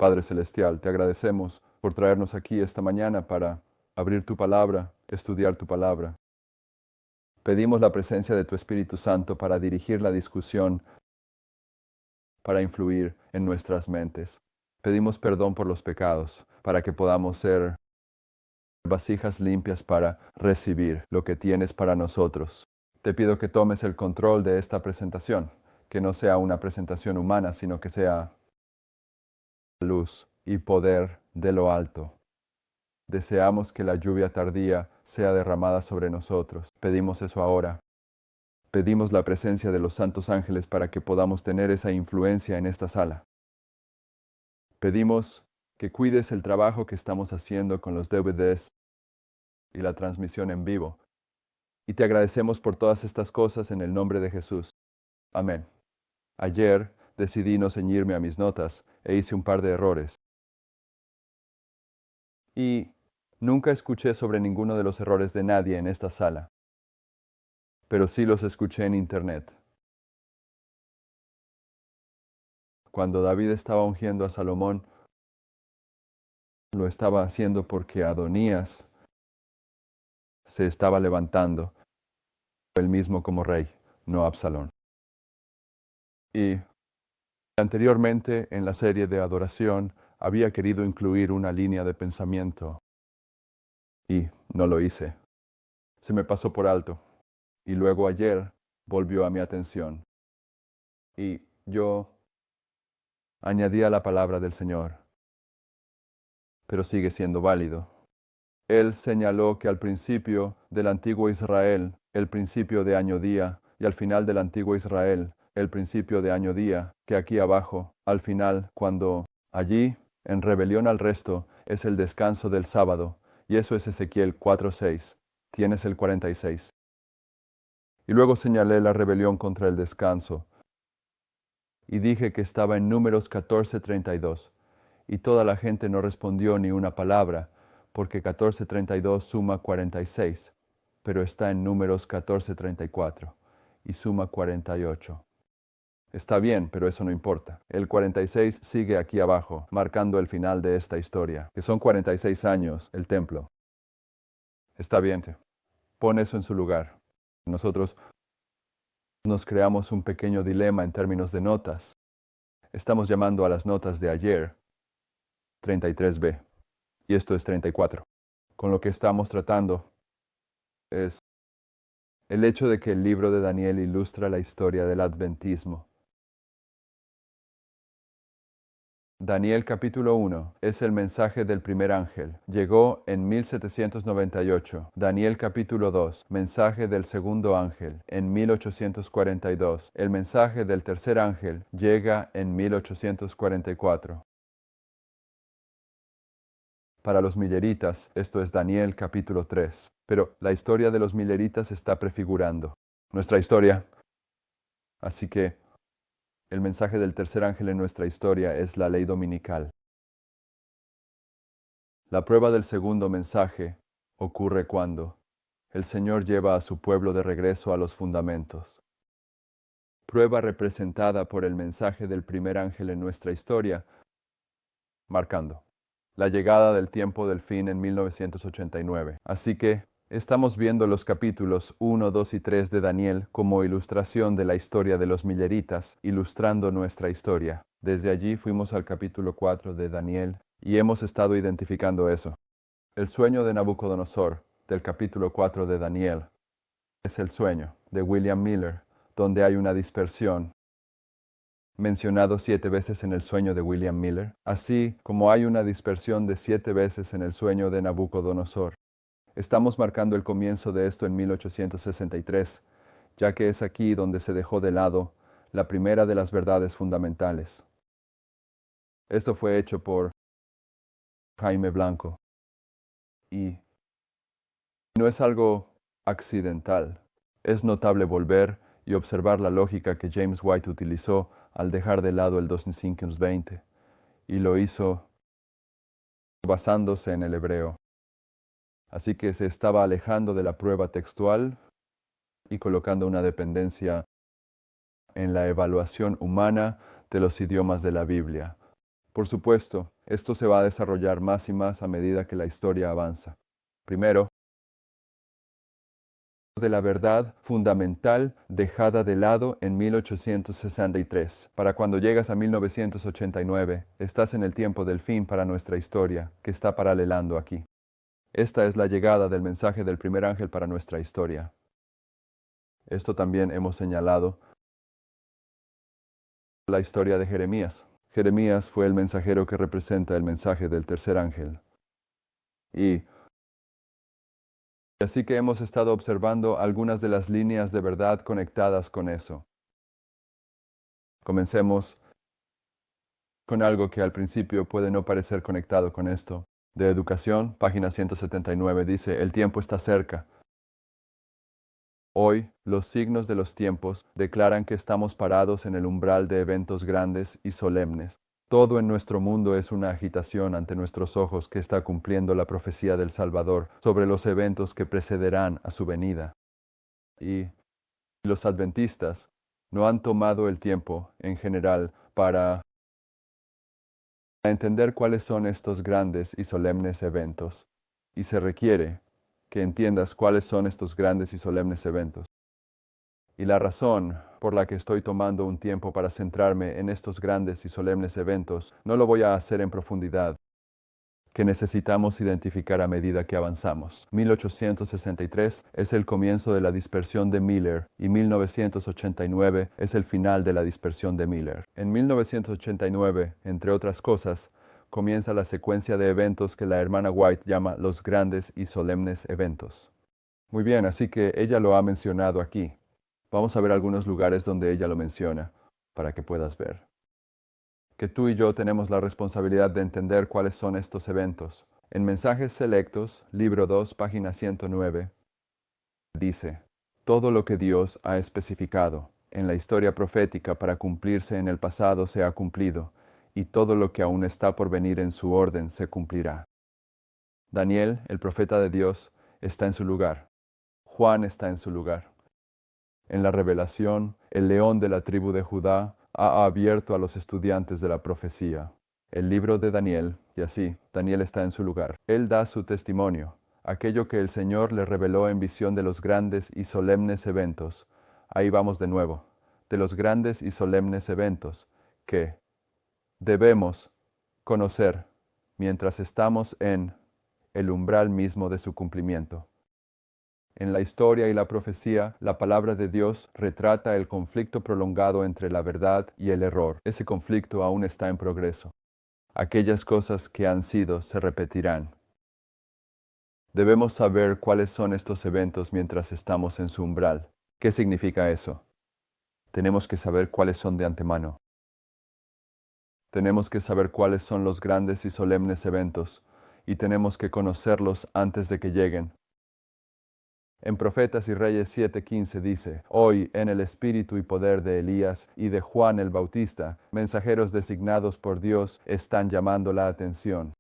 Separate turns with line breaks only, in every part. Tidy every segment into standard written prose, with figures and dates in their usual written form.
Padre Celestial, te agradecemos por traernos aquí esta mañana para abrir tu palabra, estudiar tu palabra. Pedimos la presencia de tu Espíritu Santo para dirigir la discusión, para influir en nuestras mentes. Pedimos perdón por los pecados, para que podamos ser vasijas limpias para recibir lo que tienes para nosotros. Te pido que tomes el control de esta presentación, que no sea una presentación humana, sino que sea luz y poder de lo alto. Deseamos que la lluvia tardía sea derramada sobre nosotros. Pedimos eso ahora. Pedimos la presencia de los santos ángeles para que podamos tener esa influencia en esta sala. Pedimos que cuides el trabajo que estamos haciendo con los DVDs y la transmisión en vivo. Y te agradecemos por todas estas cosas en el nombre de Jesús. Amén. Ayer decidí no ceñirme a mis notas e hice un par de errores. Y nunca escuché sobre ninguno de los errores de nadie en esta sala, pero sí los escuché en internet. Cuando David estaba ungiendo a Salomón, lo estaba haciendo porque Adonías se estaba levantando, él mismo como rey, no Absalón. Y anteriormente en la serie de adoración había querido incluir una línea de pensamiento y no lo hice. Se me pasó por alto. Y luego ayer volvió a mi atención. Y yo añadí a la palabra del Señor, pero sigue siendo válido. Él señaló que al principio del antiguo Israel, el principio de año día, y al final del antiguo Israel, el principio de año día, que aquí abajo, al final, cuando allí, en rebelión al resto, es el descanso del sábado, y eso es Ezequiel 4:6. Tienes el 46. Y luego señalé la rebelión contra el descanso, y dije que estaba en Números 14:32, y toda la gente no respondió ni una palabra, porque 14:32 suma 46, pero está en Números 14:34, y suma 48. Está bien, pero eso no importa. El 46 sigue aquí abajo, marcando el final de esta historia, que son 46 años, el templo. Está bien, pon eso en su lugar. Nosotros nos creamos un pequeño dilema en términos de notas. Estamos llamando a las notas de ayer 33b, y esto es 34. Con lo que estamos tratando es el hecho de que el libro de Daniel ilustra la historia del adventismo. Daniel capítulo 1 es el mensaje del primer ángel. Llegó en 1798. Daniel capítulo 2, mensaje del segundo ángel, en 1842. El mensaje del tercer ángel llega en 1844. Para los milleritas, esto es Daniel capítulo 3. Pero la historia de los milleritas está prefigurando nuestra historia. Así que el mensaje del tercer ángel en nuestra historia es la ley dominical. La prueba del segundo mensaje ocurre cuando el Señor lleva a su pueblo de regreso a los fundamentos. Prueba representada por el mensaje del primer ángel en nuestra historia, marcando la llegada del tiempo del fin en 1989. Así que estamos viendo los capítulos 1, 2 y 3 de Daniel como ilustración de la historia de los milleritas, ilustrando nuestra historia. Desde allí fuimos al capítulo 4 de Daniel y hemos estado identificando eso. El sueño de Nabucodonosor, del capítulo 4 de Daniel, es el sueño de William Miller, donde hay una dispersión, mencionado 7 veces en el sueño de William Miller, así como hay una dispersión de 7 veces en el sueño de Nabucodonosor. Estamos marcando el comienzo de esto en 1863, ya que es aquí donde se dejó de lado la primera de las verdades fundamentales. Esto fue hecho por Jaime Blanco. Y no es algo accidental. Es notable volver y observar la lógica que James White utilizó al dejar de lado el 2520, y lo hizo basándose en el hebreo. Así que se estaba alejando de la prueba textual y colocando una dependencia en la evaluación humana de los idiomas de la Biblia. Por supuesto, esto se va a desarrollar más y más a medida que la historia avanza. Primero, de la verdad fundamental dejada de lado en 1863. Para cuando llegas a 1989, estás en el tiempo del fin para nuestra historia, que está paralelando aquí. Esta es la llegada del mensaje del primer ángel para nuestra historia. Esto también hemos señalado la historia de Jeremías. Jeremías fue el mensajero que representa el mensaje del tercer ángel. Y así que hemos estado observando algunas de las líneas de verdad conectadas con eso. Comencemos con algo que al principio puede no parecer conectado con esto. De Educación, página 179, dice, el tiempo está cerca. Hoy, los signos de los tiempos declaran que estamos parados en el umbral de eventos grandes y solemnes. Todo en nuestro mundo es una agitación ante nuestros ojos que está cumpliendo la profecía del Salvador sobre los eventos que precederán a su venida. Y los adventistas no han tomado el tiempo, en general, para entender cuáles son estos grandes y solemnes eventos. Y se requiere que entiendas cuáles son estos grandes y solemnes eventos. Y la razón por la que estoy tomando un tiempo para centrarme en estos grandes y solemnes eventos, no lo voy a hacer en profundidad, que necesitamos identificar a medida que avanzamos. 1863 es el comienzo de la dispersión de Miller y 1989 es el final de la dispersión de Miller. En 1989, entre otras cosas, comienza la secuencia de eventos que la hermana White llama los grandes y solemnes eventos. Muy bien, así que ella lo ha mencionado aquí. Vamos a ver algunos lugares donde ella lo menciona, para que puedas ver que tú y yo tenemos la responsabilidad de entender cuáles son estos eventos. En Mensajes Selectos, libro 2, página 109, dice, todo lo que Dios ha especificado en la historia profética para cumplirse en el pasado se ha cumplido, y todo lo que aún está por venir en su orden se cumplirá. Daniel, el profeta de Dios, está en su lugar. Juan está en su lugar. En la revelación, el león de la tribu de Judá ha abierto a los estudiantes de la profecía el libro de Daniel, y así, Daniel está en su lugar. Él da su testimonio, aquello que el Señor le reveló en visión de los grandes y solemnes eventos. Ahí vamos de nuevo, de los grandes y solemnes eventos que debemos conocer mientras estamos en el umbral mismo de su cumplimiento. En la historia y la profecía, la palabra de Dios retrata el conflicto prolongado entre la verdad y el error. Ese conflicto aún está en progreso. Aquellas cosas que han sido se repetirán. Debemos saber cuáles son estos eventos mientras estamos en su umbral. ¿Qué significa eso? Tenemos que saber cuáles son de antemano. Tenemos que saber cuáles son los grandes y solemnes eventos, y tenemos que conocerlos antes de que lleguen. En Profetas y Reyes 7:15 dice, hoy en el espíritu y poder de Elías y de Juan el Bautista, mensajeros designados por Dios están llamando la atención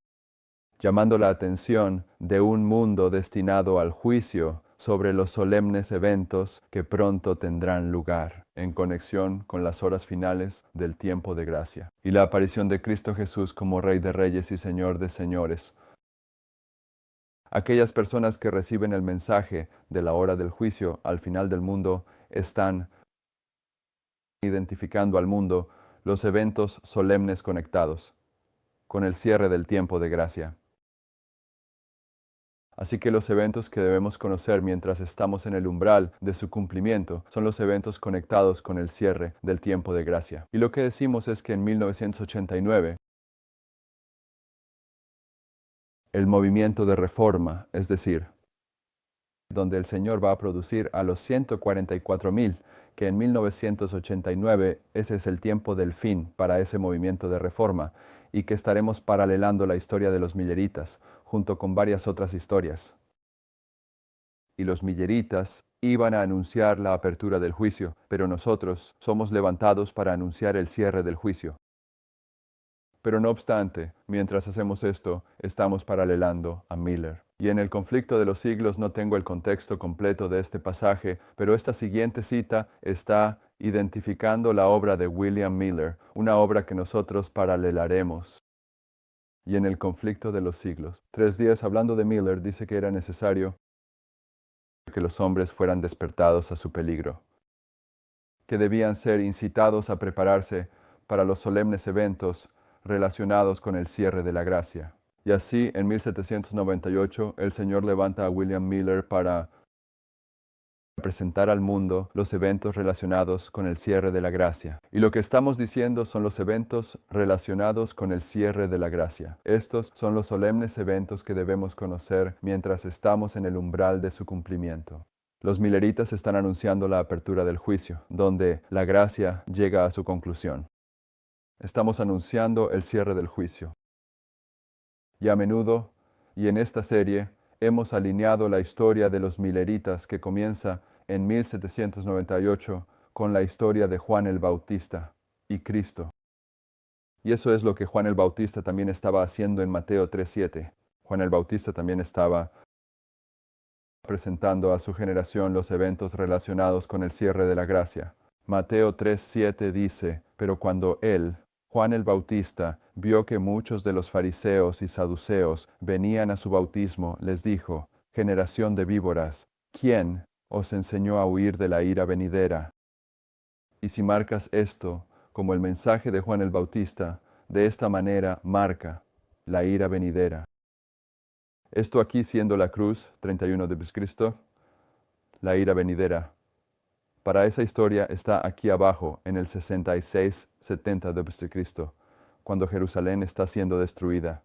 de un mundo destinado al juicio sobre los solemnes eventos que pronto tendrán lugar en conexión con las horas finales del tiempo de gracia y la aparición de Cristo Jesús como Rey de Reyes y Señor de Señores. Aquellas personas que reciben el mensaje de la hora del juicio al final del mundo están identificando al mundo los eventos solemnes conectados con el cierre del tiempo de gracia. Así que los eventos que debemos conocer mientras estamos en el umbral de su cumplimiento son los eventos conectados con el cierre del tiempo de gracia. Y lo que decimos es que en 1989, el movimiento de reforma, es decir, donde el Señor va a producir a los 144,000, que en 1989 ese es el tiempo del fin para ese movimiento de reforma, y que estaremos paralelando la historia de los milleritas, junto con varias otras historias. Y los milleritas iban a anunciar la apertura del juicio, pero nosotros somos levantados para anunciar el cierre del juicio. Pero no obstante, mientras hacemos esto, estamos paralelando a Miller. Y en el conflicto de los siglos no tengo el contexto completo de este pasaje, pero esta siguiente cita está identificando la obra de William Miller, una obra que nosotros paralelaremos. Y en el conflicto de los siglos. 3 días hablando de Miller, dice que era necesario que los hombres fueran despertados a su peligro, que debían ser incitados a prepararse para los solemnes eventos relacionados con el cierre de la gracia. Y así, en 1798, el Señor levanta a William Miller para presentar al mundo los eventos relacionados con el cierre de la gracia. Y lo que estamos diciendo son los eventos relacionados con el cierre de la gracia. Estos son los solemnes eventos que debemos conocer mientras estamos en el umbral de su cumplimiento. Los mileritas están anunciando la apertura del juicio, donde la gracia llega a su conclusión. Estamos anunciando el cierre del juicio. Y a menudo, y en esta serie, hemos alineado la historia de los mileritas que comienza en 1798 con la historia de Juan el Bautista y Cristo. Y eso es lo que Juan el Bautista también estaba haciendo en Mateo 3:7. Juan el Bautista también estaba presentando a su generación los eventos relacionados con el cierre de la gracia. Mateo 3:7 dice, pero cuando él, Juan el Bautista, vio que muchos de los fariseos y saduceos venían a su bautismo, les dijo, generación de víboras, ¿quién os enseñó a huir de la ira venidera? Y si marcas esto como el mensaje de Juan el Bautista, de esta manera marca la ira venidera. Esto aquí siendo la cruz, 31 de Cristo, la ira venidera. Para esa historia está aquí abajo, en el 66-70 de Cristo, cuando Jerusalén está siendo destruida.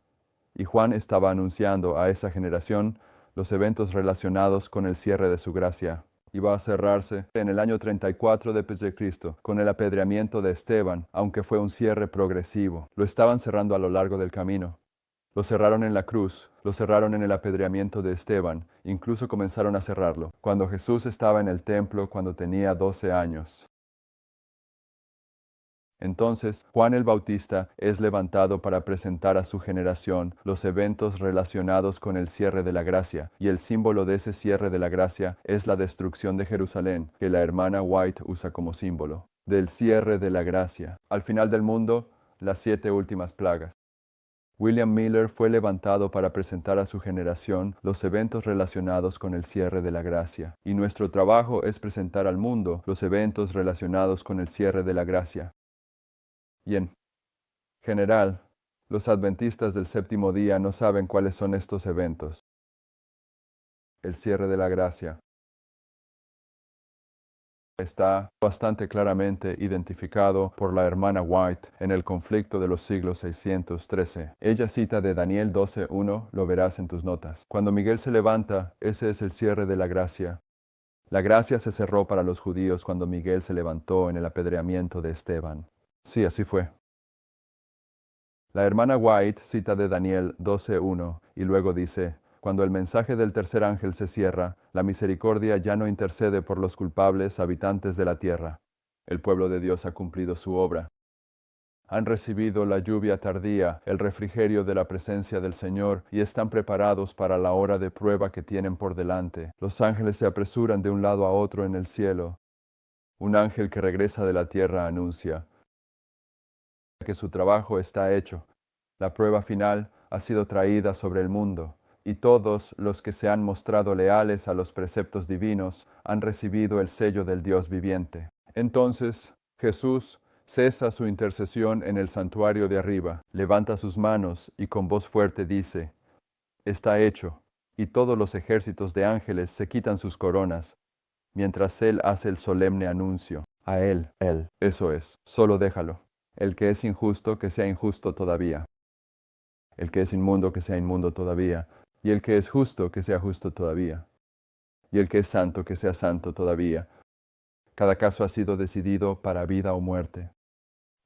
Y Juan estaba anunciando a esa generación los eventos relacionados con el cierre de su gracia. Iba a cerrarse en el año 34 de Cristo, con el apedreamiento de Esteban, aunque fue un cierre progresivo. Lo estaban cerrando a lo largo del camino. Lo cerraron en la cruz, lo cerraron en el apedreamiento de Esteban, incluso comenzaron a cerrarlo cuando Jesús estaba en el templo cuando tenía 12 años. Entonces, Juan el Bautista es levantado para presentar a su generación los eventos relacionados con el cierre de la gracia, y el símbolo de ese cierre de la gracia es la destrucción de Jerusalén, que la hermana White usa como símbolo del cierre de la gracia. Al final del mundo, las 7 últimas plagas. William Miller fue levantado para presentar a su generación los eventos relacionados con el cierre de la gracia, y nuestro trabajo es presentar al mundo los eventos relacionados con el cierre de la gracia. Y en general, los adventistas del séptimo día no saben cuáles son estos eventos. El cierre de la gracia está bastante claramente identificado por la hermana White en el conflicto de los siglos 613. Ella cita de Daniel 12:1, lo verás en tus notas. Cuando Miguel se levanta, ese es el cierre de la gracia. La gracia se cerró para los judíos cuando Miguel se levantó en el apedreamiento de Esteban. Sí, así fue. La hermana White cita de Daniel 12:1 y luego dice, cuando el mensaje del tercer ángel se cierra, la misericordia ya no intercede por los culpables habitantes de la tierra. El pueblo de Dios ha cumplido su obra. Han recibido la lluvia tardía, el refrigerio de la presencia del Señor, y están preparados para la hora de prueba que tienen por delante. Los ángeles se apresuran de un lado a otro en el cielo. Un ángel que regresa de la tierra anuncia que su trabajo está hecho. La prueba final ha sido traída sobre el mundo, y todos los que se han mostrado leales a los preceptos divinos han recibido el sello del Dios viviente. Entonces Jesús cesa su intercesión en el santuario de arriba, levanta sus manos y con voz fuerte dice, está hecho, y todos los ejércitos de ángeles se quitan sus coronas, mientras Él hace el solemne anuncio. A Él, eso es, solo déjalo. El que es injusto, que sea injusto todavía. El que es inmundo, que sea inmundo todavía. Y el que es justo, que sea justo todavía. Y el que es santo, que sea santo todavía. Cada caso ha sido decidido para vida o muerte.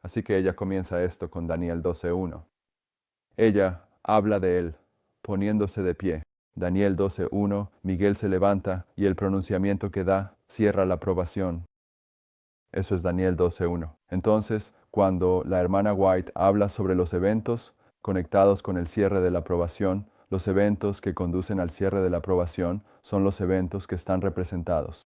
Así que ella comienza esto con Daniel 12:1. Ella habla de él, poniéndose de pie. Daniel 12:1, Miguel se levanta y el pronunciamiento que da cierra la aprobación. Eso es Daniel 12:1. Entonces, cuando la hermana White habla sobre los eventos conectados con el cierre de la aprobación, Los eventos que conducen al cierre de la aprobación son los eventos que están representados.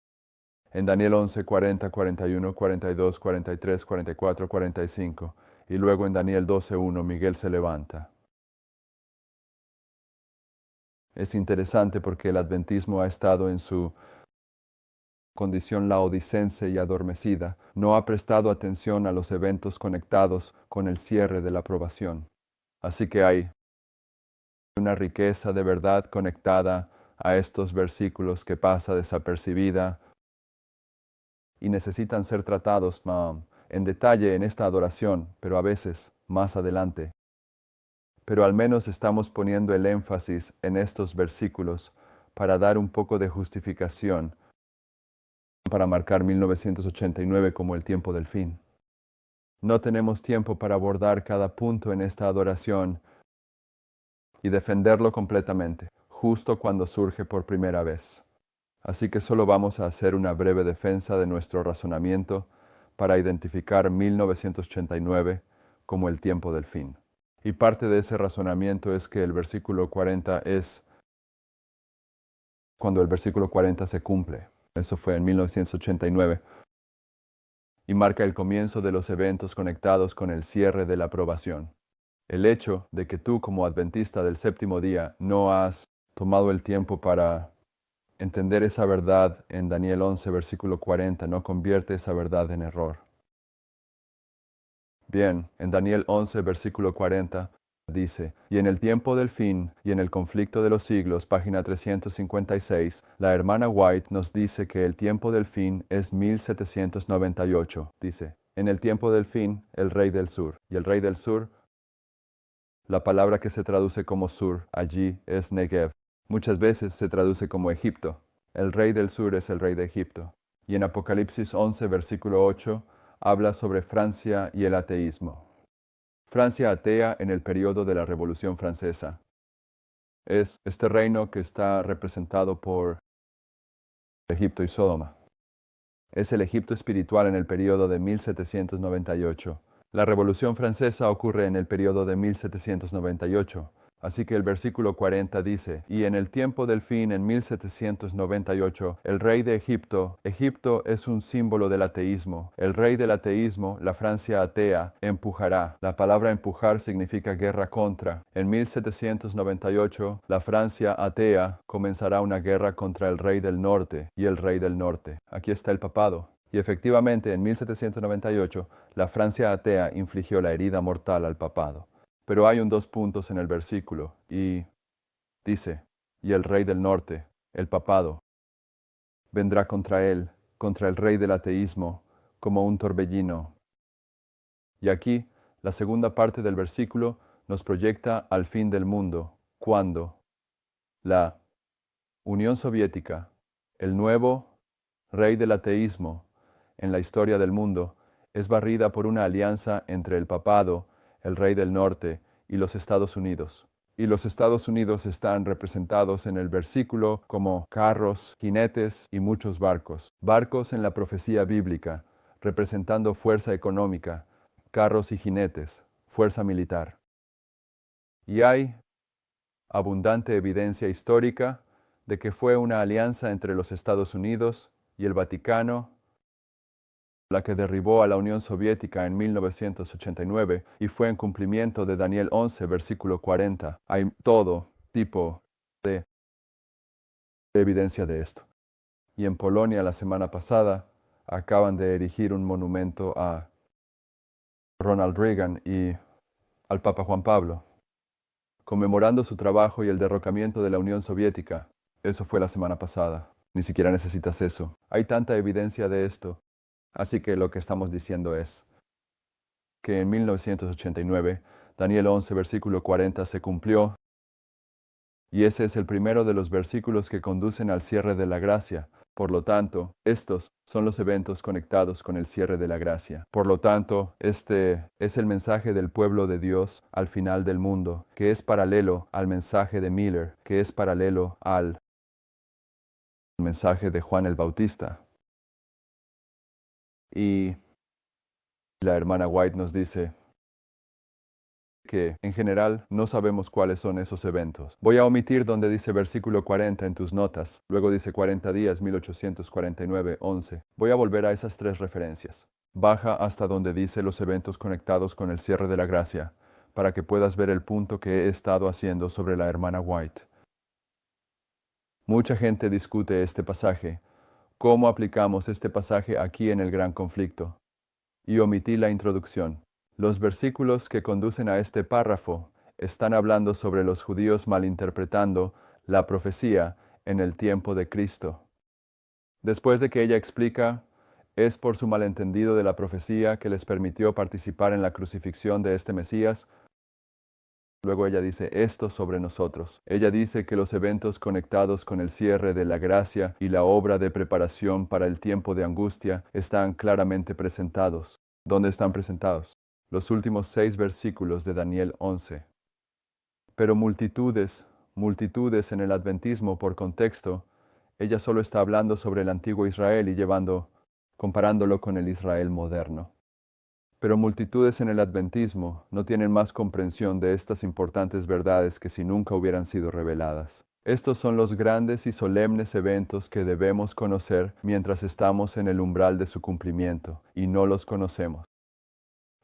En Daniel 11, 40, 41, 42, 43, 44, 45. Y luego en Daniel 12, 1, Miguel se levanta. Es interesante porque el adventismo ha estado en su condición laodicense y adormecida. No ha prestado atención a los eventos conectados con el cierre de la aprobación. Así que hay una riqueza de verdad conectada a estos versículos que pasa desapercibida y necesitan ser tratados en detalle en esta adoración, pero a veces más adelante. Pero al menos estamos poniendo el énfasis en estos versículos para dar un poco de justificación, para marcar 1989 como el tiempo del fin. No tenemos tiempo para abordar cada punto en esta adoración y defenderlo completamente, justo cuando surge por primera vez. Así que solo vamos a hacer una breve defensa de nuestro razonamiento para identificar 1989 como el tiempo del fin. Y parte de ese razonamiento es que el versículo 40 es cuando el versículo 40 se cumple. Eso fue en 1989. Y marca el comienzo de los eventos conectados con el cierre de la aprobación. El hecho de que tú como adventista del séptimo día no has tomado el tiempo para entender esa verdad en Daniel 11, versículo 40, no convierte esa verdad en error. Bien, en Daniel 11, versículo 40, dice, y en el tiempo del fin y en el conflicto de los siglos, página 356, la hermana White nos dice que el tiempo del fin es 1798. Dice, en el tiempo del fin, el rey del sur. Y el rey del sur, la palabra que se traduce como sur allí es Negev. Muchas veces se traduce como Egipto. El rey del sur es el rey de Egipto. Y en Apocalipsis 11, versículo 8, habla sobre Francia y el ateísmo. Francia atea en el periodo de la Revolución Francesa. Es este reino que está representado por Egipto y Sodoma. Es el Egipto espiritual en el periodo de 1798. La Revolución Francesa ocurre en el periodo de 1798. Así que el versículo 40 dice, y en el tiempo del fin, en 1798, el rey de Egipto, Egipto es un símbolo del ateísmo. El rey del ateísmo, la Francia atea, empujará. La palabra empujar significa guerra contra. En 1798, la Francia atea comenzará una guerra contra el rey del norte y el rey del norte. Aquí está el papado. Y efectivamente, en 1798, la Francia atea infligió la herida mortal al papado. Pero hay dos puntos en el versículo, y dice, y el rey del norte, el papado, vendrá contra él, contra el rey del ateísmo, como un torbellino. Y aquí, la segunda parte del versículo nos proyecta al fin del mundo, cuando la Unión Soviética, el nuevo rey del ateísmo en la historia del mundo, es barrida por una alianza entre el papado, el rey del norte, y los Estados Unidos. Y los Estados Unidos están representados en el versículo como carros, jinetes y muchos barcos. Barcos en la profecía bíblica, representando fuerza económica, carros y jinetes, fuerza militar. Y hay abundante evidencia histórica de que fue una alianza entre los Estados Unidos y el Vaticano la que derribó a la Unión Soviética en 1989 y fue en cumplimiento de Daniel 11, versículo 40. Hay todo tipo de evidencia de esto. Y en Polonia la semana pasada acaban de erigir un monumento a Ronald Reagan y al Papa Juan Pablo, conmemorando su trabajo y el derrocamiento de la Unión Soviética. Eso fue la semana pasada. Ni siquiera necesitas eso. Hay tanta evidencia de esto. Así que lo que estamos diciendo es que en 1989, Daniel 11, versículo 40 se cumplió, y ese es el primero de los versículos que conducen al cierre de la gracia. Por lo tanto, estos son los eventos conectados con el cierre de la gracia. Por lo tanto, este es el mensaje del pueblo de Dios al final del mundo, que es paralelo al mensaje de Miller, que es paralelo al mensaje de Juan el Bautista. Y la hermana White nos dice que, en general, no sabemos cuáles son esos eventos. Voy a omitir donde dice versículo 40 en tus notas, luego dice 40 días, 1849, 11. Voy a volver a esas tres referencias. Baja hasta donde dice los eventos conectados con el cierre de la gracia, para que puedas ver el punto que he estado haciendo sobre la hermana White. Mucha gente discute este pasaje. ¿Cómo aplicamos este pasaje aquí en el gran conflicto? Y omití la introducción. Los versículos que conducen a este párrafo están hablando sobre los judíos malinterpretando la profecía en el tiempo de Cristo. Después de que ella explica, es por su malentendido de la profecía que les permitió participar en la crucifixión de este Mesías. Luego ella dice esto sobre nosotros. Ella dice que los eventos conectados con el cierre de la gracia y la obra de preparación para el tiempo de angustia están claramente presentados. ¿Dónde están presentados? Los últimos 6 versículos de Daniel 11. Pero multitudes en el adventismo por contexto, ella solo está hablando sobre el antiguo Israel y comparándolo con el Israel moderno. Pero multitudes en el adventismo no tienen más comprensión de estas importantes verdades que si nunca hubieran sido reveladas. Estos son los grandes y solemnes eventos que debemos conocer mientras estamos en el umbral de su cumplimiento, y no los conocemos.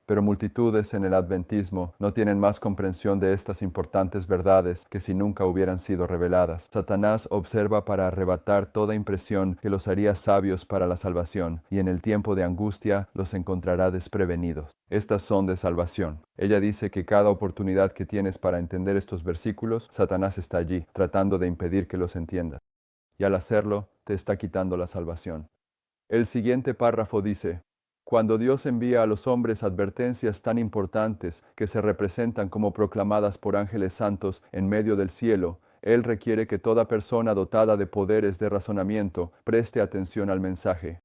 Pero multitudes en el adventismo no tienen más comprensión de estas importantes verdades que si nunca hubieran sido reveladas. Satanás observa para arrebatar toda impresión que los haría sabios para la salvación, y en el tiempo de angustia los encontrará desprevenidos. Estas son de salvación. Ella dice que cada oportunidad que tienes para entender estos versículos, Satanás está allí, tratando de impedir que los entiendas. Y al hacerlo, te está quitando la salvación. El siguiente párrafo dice: cuando Dios envía a los hombres advertencias tan importantes que se representan como proclamadas por ángeles santos en medio del cielo, Él requiere que toda persona dotada de poderes de razonamiento preste atención al mensaje.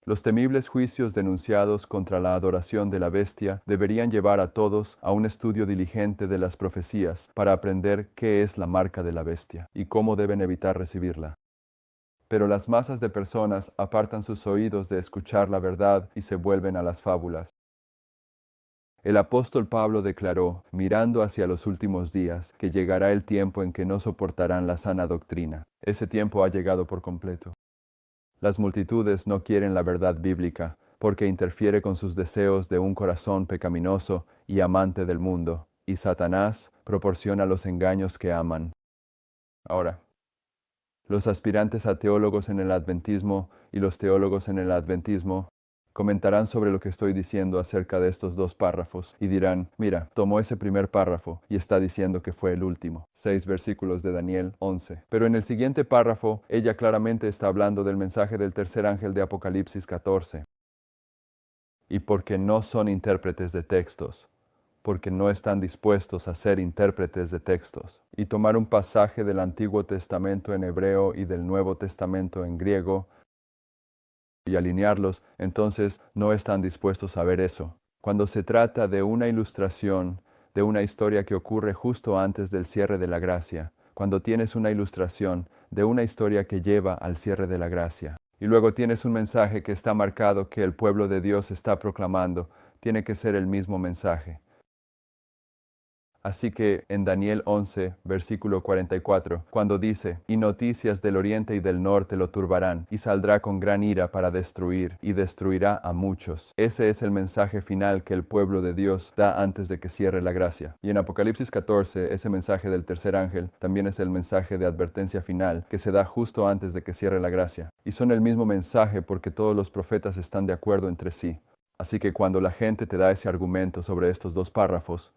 Los temibles juicios denunciados contra la adoración de la bestia deberían llevar a todos a un estudio diligente de las profecías para aprender qué es la marca de la bestia y cómo deben evitar recibirla. Pero las masas de personas apartan sus oídos de escuchar la verdad y se vuelven a las fábulas. El apóstol Pablo declaró, mirando hacia los últimos días, que llegará el tiempo en que no soportarán la sana doctrina. Ese tiempo ha llegado por completo. Las multitudes no quieren la verdad bíblica, porque interfiere con sus deseos de un corazón pecaminoso y amante del mundo, y Satanás proporciona los engaños que aman. Ahora, los aspirantes a teólogos en el adventismo y los teólogos en el adventismo comentarán sobre lo que estoy diciendo acerca de estos 2 párrafos y dirán, mira, tomó ese primer párrafo y está diciendo que fue el último. 6 versículos de Daniel 11. Pero en el siguiente párrafo, ella claramente está hablando del mensaje del tercer ángel de Apocalipsis 14. Y porque no son intérpretes de textos, porque no están dispuestos a ser intérpretes de textos, y tomar un pasaje del Antiguo Testamento en hebreo y del Nuevo Testamento en griego, y alinearlos, entonces no están dispuestos a ver eso. Cuando se trata de una ilustración, de una historia que ocurre justo antes del cierre de la gracia, cuando tienes una ilustración de una historia que lleva al cierre de la gracia, y luego tienes un mensaje que está marcado que el pueblo de Dios está proclamando, tiene que ser el mismo mensaje. Así que en Daniel 11, versículo 44, cuando dice, y noticias del oriente y del norte lo turbarán, y saldrá con gran ira para destruir, y destruirá a muchos. Ese es el mensaje final que el pueblo de Dios da antes de que cierre la gracia. Y en Apocalipsis 14, ese mensaje del tercer ángel también es el mensaje de advertencia final que se da justo antes de que cierre la gracia. Y son el mismo mensaje porque todos los profetas están de acuerdo entre sí. Así que cuando la gente te da ese argumento sobre estos 2 párrafos,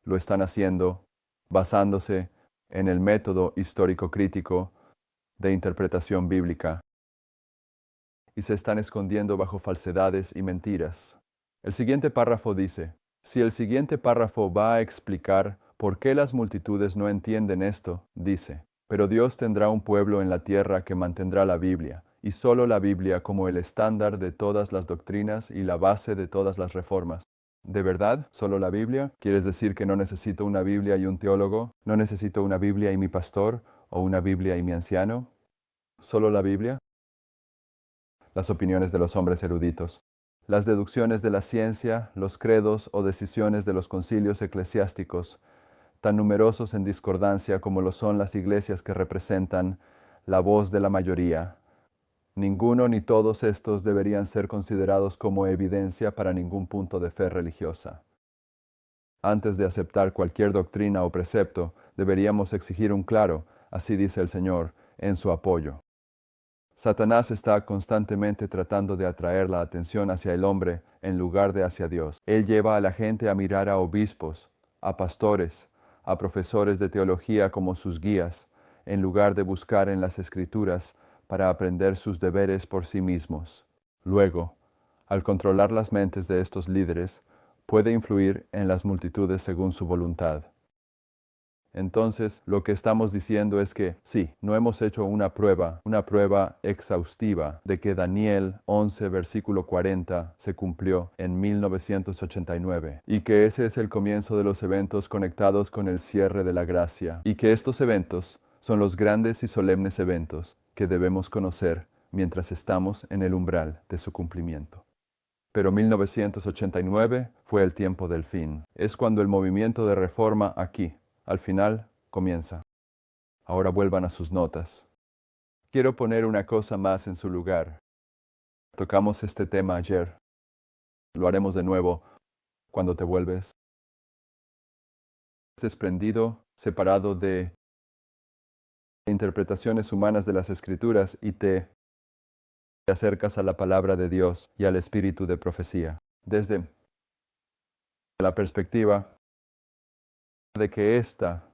lo están haciendo basándose en el método histórico crítico de interpretación bíblica y se están escondiendo bajo falsedades y mentiras. El siguiente párrafo dice, si el siguiente párrafo va a explicar por qué las multitudes no entienden esto, dice, pero Dios tendrá un pueblo en la tierra que mantendrá la Biblia, y solo la Biblia como el estándar de todas las doctrinas y la base de todas las reformas. ¿De verdad? ¿Solo la Biblia? ¿Quieres decir que no necesito una Biblia y un teólogo? ¿No necesito una Biblia y mi pastor? ¿O una Biblia y mi anciano? ¿Solo la Biblia? Las opiniones de los hombres eruditos. Las deducciones de la ciencia, los credos o decisiones de los concilios eclesiásticos, tan numerosos en discordancia como lo son las iglesias que representan la voz de la mayoría. Ninguno ni todos estos deberían ser considerados como evidencia para ningún punto de fe religiosa. Antes de aceptar cualquier doctrina o precepto, deberíamos exigir un claro, así dice el Señor, en su apoyo. Satanás está constantemente tratando de atraer la atención hacia el hombre en lugar de hacia Dios. Él lleva a la gente a mirar a obispos, a pastores, a profesores de teología como sus guías, en lugar de buscar en las Escrituras para aprender sus deberes por sí mismos. Luego, al controlar las mentes de estos líderes, puede influir en las multitudes según su voluntad. Entonces, lo que estamos diciendo es que sí, no hemos hecho una prueba exhaustiva de que Daniel 11, versículo 40 se cumplió en 1989, y que ese es el comienzo de los eventos conectados con el cierre de la gracia, y que estos eventos son los grandes y solemnes eventos que debemos conocer mientras estamos en el umbral de su cumplimiento. Pero 1989 fue el tiempo del fin. Es cuando el movimiento de reforma aquí, al final, comienza. Ahora vuelvan a sus notas. Quiero poner una cosa más en su lugar. Tocamos este tema ayer. Lo haremos de nuevo cuando te vuelves desprendido, separado de interpretaciones humanas de las Escrituras y te acercas a la palabra de Dios y al espíritu de profecía. Desde la perspectiva de que esta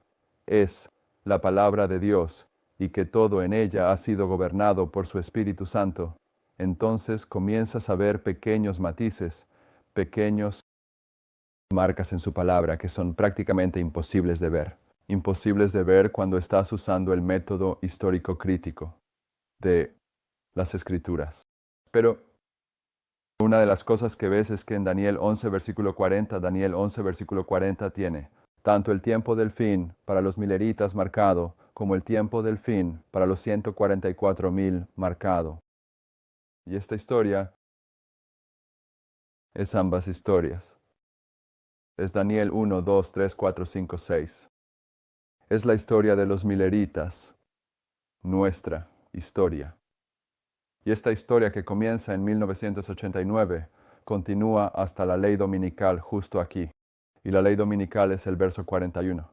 es la palabra de Dios y que todo en ella ha sido gobernado por su Espíritu Santo, entonces comienzas a ver pequeños matices, pequeños marcas en su palabra que son prácticamente imposibles de ver. Imposibles de ver cuando estás usando el método histórico crítico de las Escrituras. Pero una de las cosas que ves es que en Daniel 11, versículo 40, Daniel 11, versículo 40 tiene tanto el tiempo del fin para los mileritas marcado, como el tiempo del fin para los 144,000 marcado. Y esta historia es ambas historias. Es Daniel 1, 2, 3, 4, 5, 6. Es la historia de los mileritas, nuestra historia. Y esta historia que comienza en 1989 continúa hasta la ley dominical justo aquí. Y la ley dominical es el verso 41.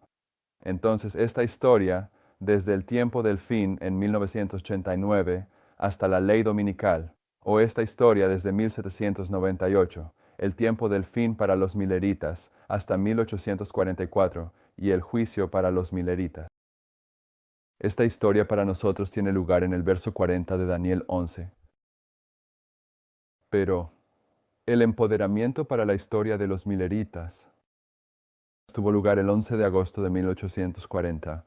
Entonces, esta historia, desde el tiempo del fin en 1989 hasta la ley dominical, o esta historia desde 1798, el tiempo del fin para los mileritas, hasta 1844, y el juicio para los mileritas. Esta historia para nosotros tiene lugar en el verso 40 de Daniel 11. Pero el empoderamiento para la historia de los mileritas tuvo lugar el 11 de agosto de 1840.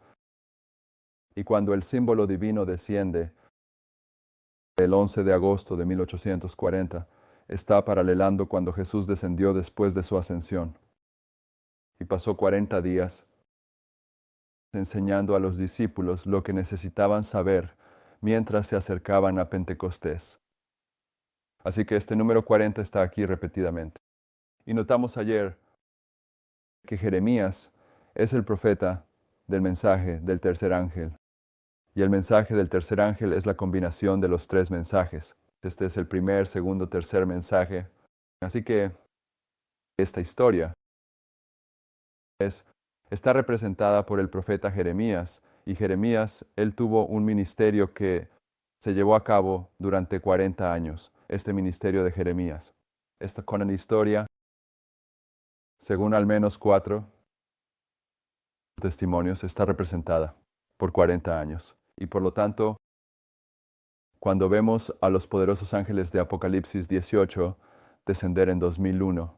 Y cuando el símbolo divino desciende, el 11 de agosto de 1840, está paralelando cuando Jesús descendió después de su ascensión. Y pasó 40 días enseñando a los discípulos lo que necesitaban saber mientras se acercaban a Pentecostés. Así que este número 40 está aquí repetidamente. Y notamos ayer que Jeremías es el profeta del mensaje del tercer ángel. Y el mensaje del tercer ángel es la combinación de los tres mensajes. Este es el primer, segundo, tercer mensaje. Así que esta historia está representada por el profeta Jeremías. Y Jeremías, él tuvo un ministerio que se llevó a cabo durante 40 años. Este ministerio de Jeremías. Esta con la historia, según al menos 4 testimonios, está representada por 40 años. Y por lo tanto, cuando vemos a los poderosos ángeles de Apocalipsis 18 descender en 2001,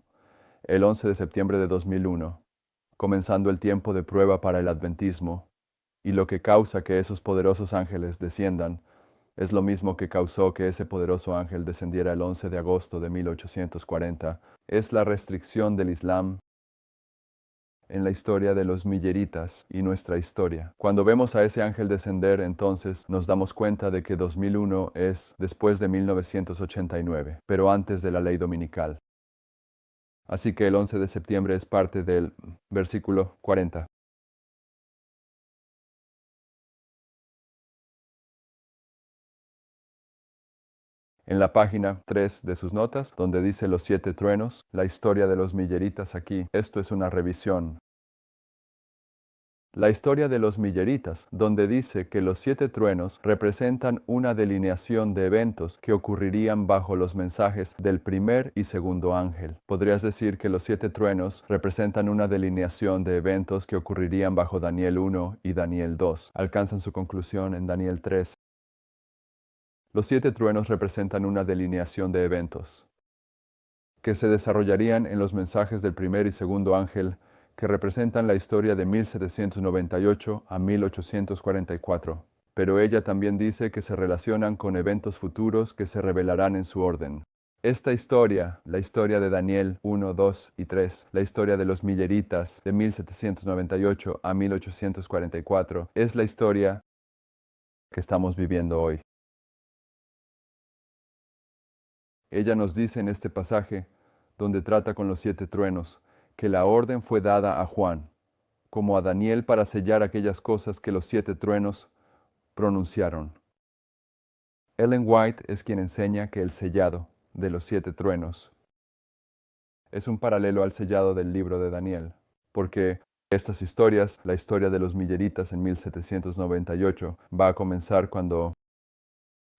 el 11 de septiembre de 2001, comenzando el tiempo de prueba para el adventismo, y lo que causa que esos poderosos ángeles desciendan es lo mismo que causó que ese poderoso ángel descendiera el 11 de agosto de 1840, es la restricción del Islam en la historia de los milleritas y nuestra historia. Cuando vemos a ese ángel descender, entonces nos damos cuenta de que 2001 es después de 1989, pero antes de la ley dominical. Así que el 11 de septiembre es parte del versículo 40. En la página 3 de sus notas, donde dice los 7 truenos, la historia de los milleritas aquí, esto es una revisión. La historia de los milleritas, donde dice que los 7 truenos representan una delineación de eventos que ocurrirían bajo los mensajes del primer y segundo ángel. Podrías decir que los 7 truenos representan una delineación de eventos que ocurrirían bajo Daniel 1 y Daniel 2. Alcanzan su conclusión en Daniel 3. Los 7 truenos representan una delineación de eventos que se desarrollarían en los mensajes del primer y segundo ángel, que representan la historia de 1798 a 1844. Pero ella también dice que se relacionan con eventos futuros que se revelarán en su orden. Esta historia, la historia de Daniel 1, 2 y 3, la historia de los milleritas de 1798 a 1844, es la historia que estamos viviendo hoy. Ella nos dice en este pasaje, donde trata con los 7 truenos, que la orden fue dada a Juan, como a Daniel, para sellar aquellas cosas que los 7 truenos pronunciaron. Ellen White es quien enseña que el sellado de los 7 truenos es un paralelo al sellado del libro de Daniel, porque estas historias, la historia de los milleritas en 1798, va a comenzar cuando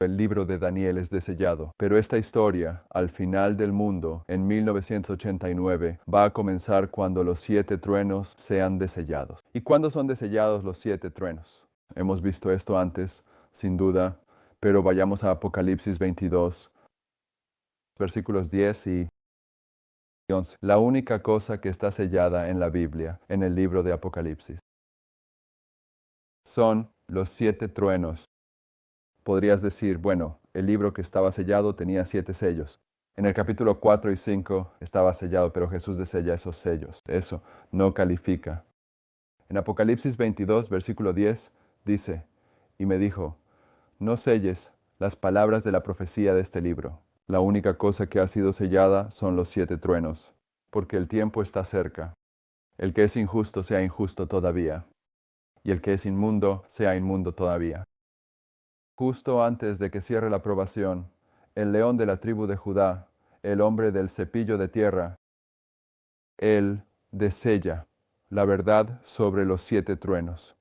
el libro de Daniel es desellado. Pero esta historia, al final del mundo, en 1989, va a comenzar cuando los 7 truenos sean desellados. ¿Y cuándo son desellados los 7 truenos? Hemos visto esto antes, sin duda, pero vayamos a Apocalipsis 22, versículos 10 y 11. La única cosa que está sellada en la Biblia, en el libro de Apocalipsis, son los 7 truenos. Podrías decir, bueno, el libro que estaba sellado tenía 7 sellos. En el capítulo 4 y 5 estaba sellado, pero Jesús desella esos sellos. Eso no califica. En Apocalipsis 22, versículo 10, dice, y me dijo, no selles las palabras de la profecía de este libro. La única cosa que ha sido sellada son los 7 truenos, porque el tiempo está cerca. El que es injusto sea injusto todavía, y el que es inmundo sea inmundo todavía. Justo antes de que cierre la probación, el león de la tribu de Judá, el hombre del cepillo de tierra, él desella la verdad sobre los 7 truenos.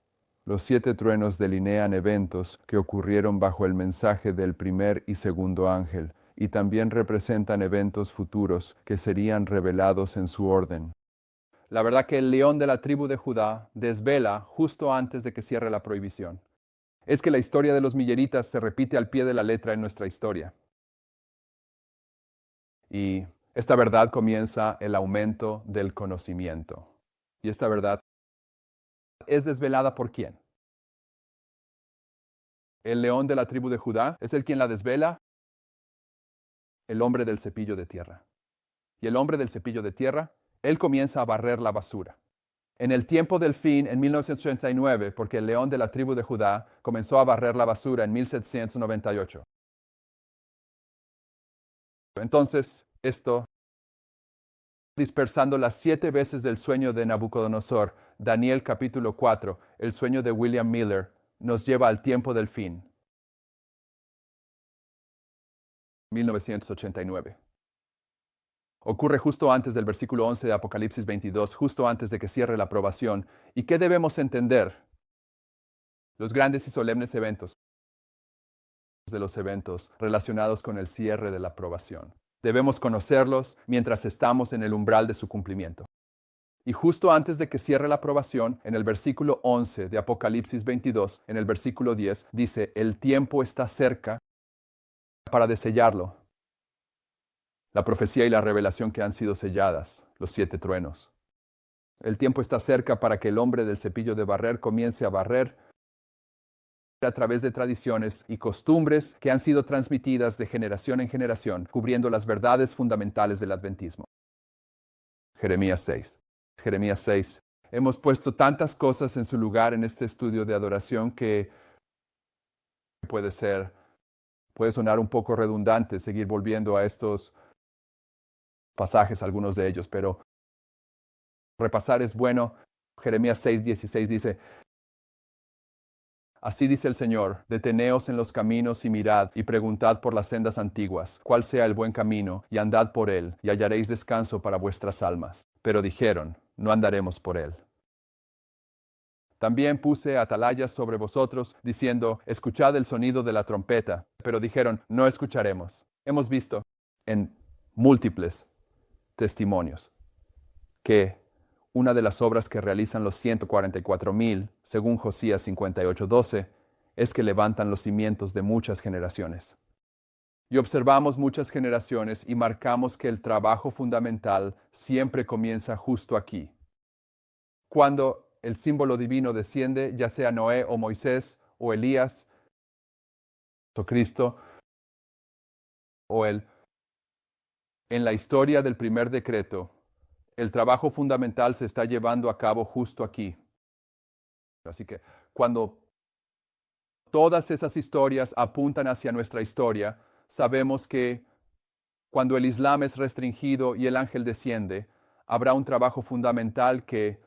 Los 7 truenos delinean eventos que ocurrieron bajo el mensaje del primer y segundo ángel, y también representan eventos futuros que serían revelados en su orden. La verdad que el león de la tribu de Judá desvela justo antes de que cierre la prohibición. Es que la historia de los milleritas se repite al pie de la letra en nuestra historia. Y esta verdad comienza el aumento del conocimiento. Y esta verdad es desvelada por quién. El león de la tribu de Judá es el quien la desvela, el hombre del cepillo de tierra. Y el hombre del cepillo de tierra, él comienza a barrer la basura. En el tiempo del fin, en 1989, porque el león de la tribu de Judá comenzó a barrer la basura en 1798. Entonces, esto, dispersando las 7 veces del sueño de Nabucodonosor, Daniel capítulo 4, el sueño de William Miller, nos lleva al tiempo del fin. 1989. Ocurre justo antes del versículo 11 de Apocalipsis 22, justo antes de que cierre la aprobación. ¿Y qué debemos entender? Los grandes y solemnes eventos de los eventos relacionados con el cierre de la aprobación. Debemos conocerlos mientras estamos en el umbral de su cumplimiento. Y justo antes de que cierre la aprobación, en el versículo 11 de Apocalipsis 22, en el versículo 10, dice, el tiempo está cerca para desellarlo. La profecía y la revelación que han sido selladas, los 7 truenos. El tiempo está cerca para que el hombre del cepillo de barrer comience a barrer a través de tradiciones y costumbres que han sido transmitidas de generación en generación, cubriendo las verdades fundamentales del adventismo. Jeremías 6. Jeremías 6 Hemos puesto tantas cosas en su lugar en este estudio de adoración que puede sonar un poco redundante seguir volviendo a estos pasajes, algunos de ellos, pero repasar es bueno. Jeremías 6:16 dice: Así dice el Señor, deteneos en los caminos y mirad, y preguntad por las sendas antiguas, cuál sea el buen camino, y andad por él, y hallaréis descanso para vuestras almas. Pero dijeron, no andaremos por él. También puse atalayas sobre vosotros, diciendo, escuchad el sonido de la trompeta. Pero dijeron, no escucharemos. Hemos visto en múltiples testimonios que una de las obras que realizan los 144,000, según Josías 58:12, es que levantan los cimientos de muchas generaciones. Y observamos muchas generaciones y marcamos que el trabajo fundamental siempre comienza justo aquí. Cuando el símbolo divino desciende, ya sea Noé o Moisés o Elías o Cristo o él, en la historia del primer decreto, el trabajo fundamental se está llevando a cabo justo aquí. Así que cuando todas esas historias apuntan hacia nuestra historia, sabemos que cuando el Islam es restringido y el ángel desciende, habrá un trabajo fundamental que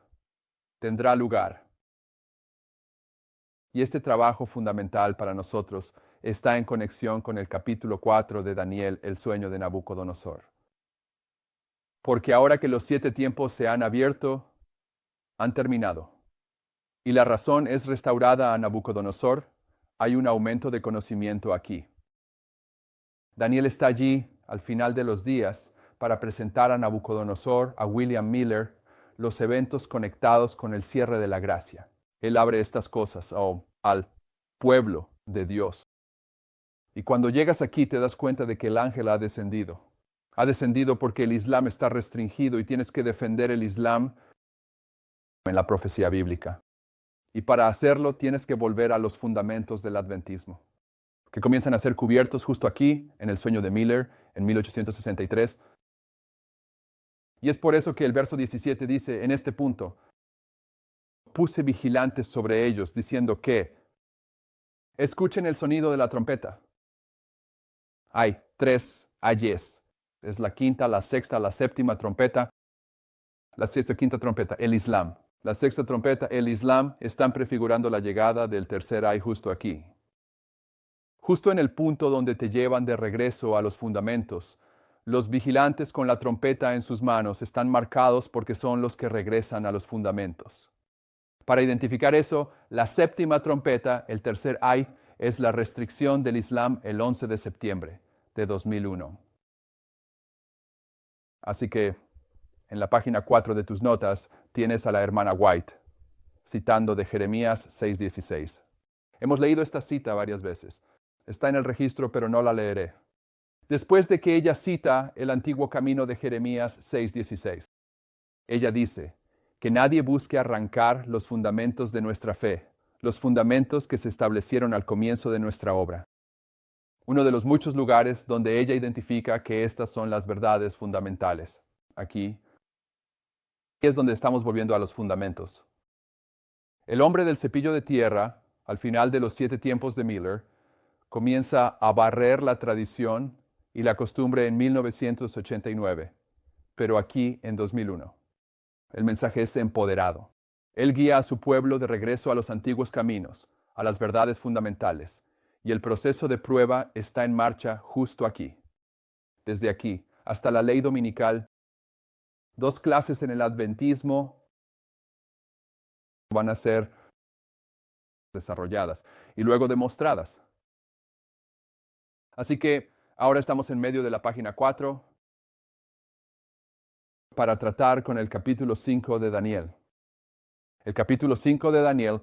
tendrá lugar. Y este trabajo fundamental para nosotros está en conexión con el capítulo 4 de Daniel, el sueño de Nabucodonosor. Porque ahora que los 7 tiempos se han abierto, han terminado. Y la razón es restaurada a Nabucodonosor, hay un aumento de conocimiento aquí. Daniel está allí al final de los días para presentar a Nabucodonosor, a William Miller, los eventos conectados con el cierre de la gracia. Él abre estas cosas al pueblo de Dios. Y cuando llegas aquí te das cuenta de que el ángel ha descendido. Ha descendido porque el Islam está restringido y tienes que defender el Islam en la profecía bíblica. Y para hacerlo tienes que volver a los fundamentos del adventismo, que comienzan a ser cubiertos justo aquí, en el sueño de Miller, en 1863. Y es por eso que el verso 17 dice, en este punto, puse vigilantes sobre ellos, diciendo que escuchen el sonido de la trompeta. Hay 3 ayes. Es la quinta, la sexta, la séptima trompeta. La sexta y quinta trompeta, el Islam. La sexta trompeta, el Islam, están prefigurando la llegada del tercer ay justo aquí. Justo en el punto donde te llevan de regreso a los fundamentos, los vigilantes con la trompeta en sus manos están marcados porque son los que regresan a los fundamentos. Para identificar eso, la séptima trompeta, el tercer ay, es la restricción del Islam el 11 de septiembre de 2001. Así que en la página 4 de tus notas tienes a la hermana White, citando de Jeremías 6:16. Hemos leído esta cita varias veces. Está en el registro, pero no la leeré. Después de que ella cita el antiguo camino de Jeremías 6:16, ella dice, que nadie busque arrancar los fundamentos de nuestra fe, los fundamentos que se establecieron al comienzo de nuestra obra. Uno de los muchos lugares donde ella identifica que estas son las verdades fundamentales. Aquí es donde estamos volviendo a los fundamentos. El hombre del cepillo de tierra, al final de los 7 tiempos de Miller, comienza a barrer la tradición y la costumbre en 1989, pero aquí en 2001. El mensaje es empoderado. Él guía a su pueblo de regreso a los antiguos caminos, a las verdades fundamentales, y el proceso de prueba está en marcha justo aquí. Desde aquí hasta la ley dominical, 2 clases en el adventismo van a ser desarrolladas y luego demostradas. Así que ahora estamos en medio de la página 4 para tratar con el capítulo 5 de Daniel. El capítulo 5 de Daniel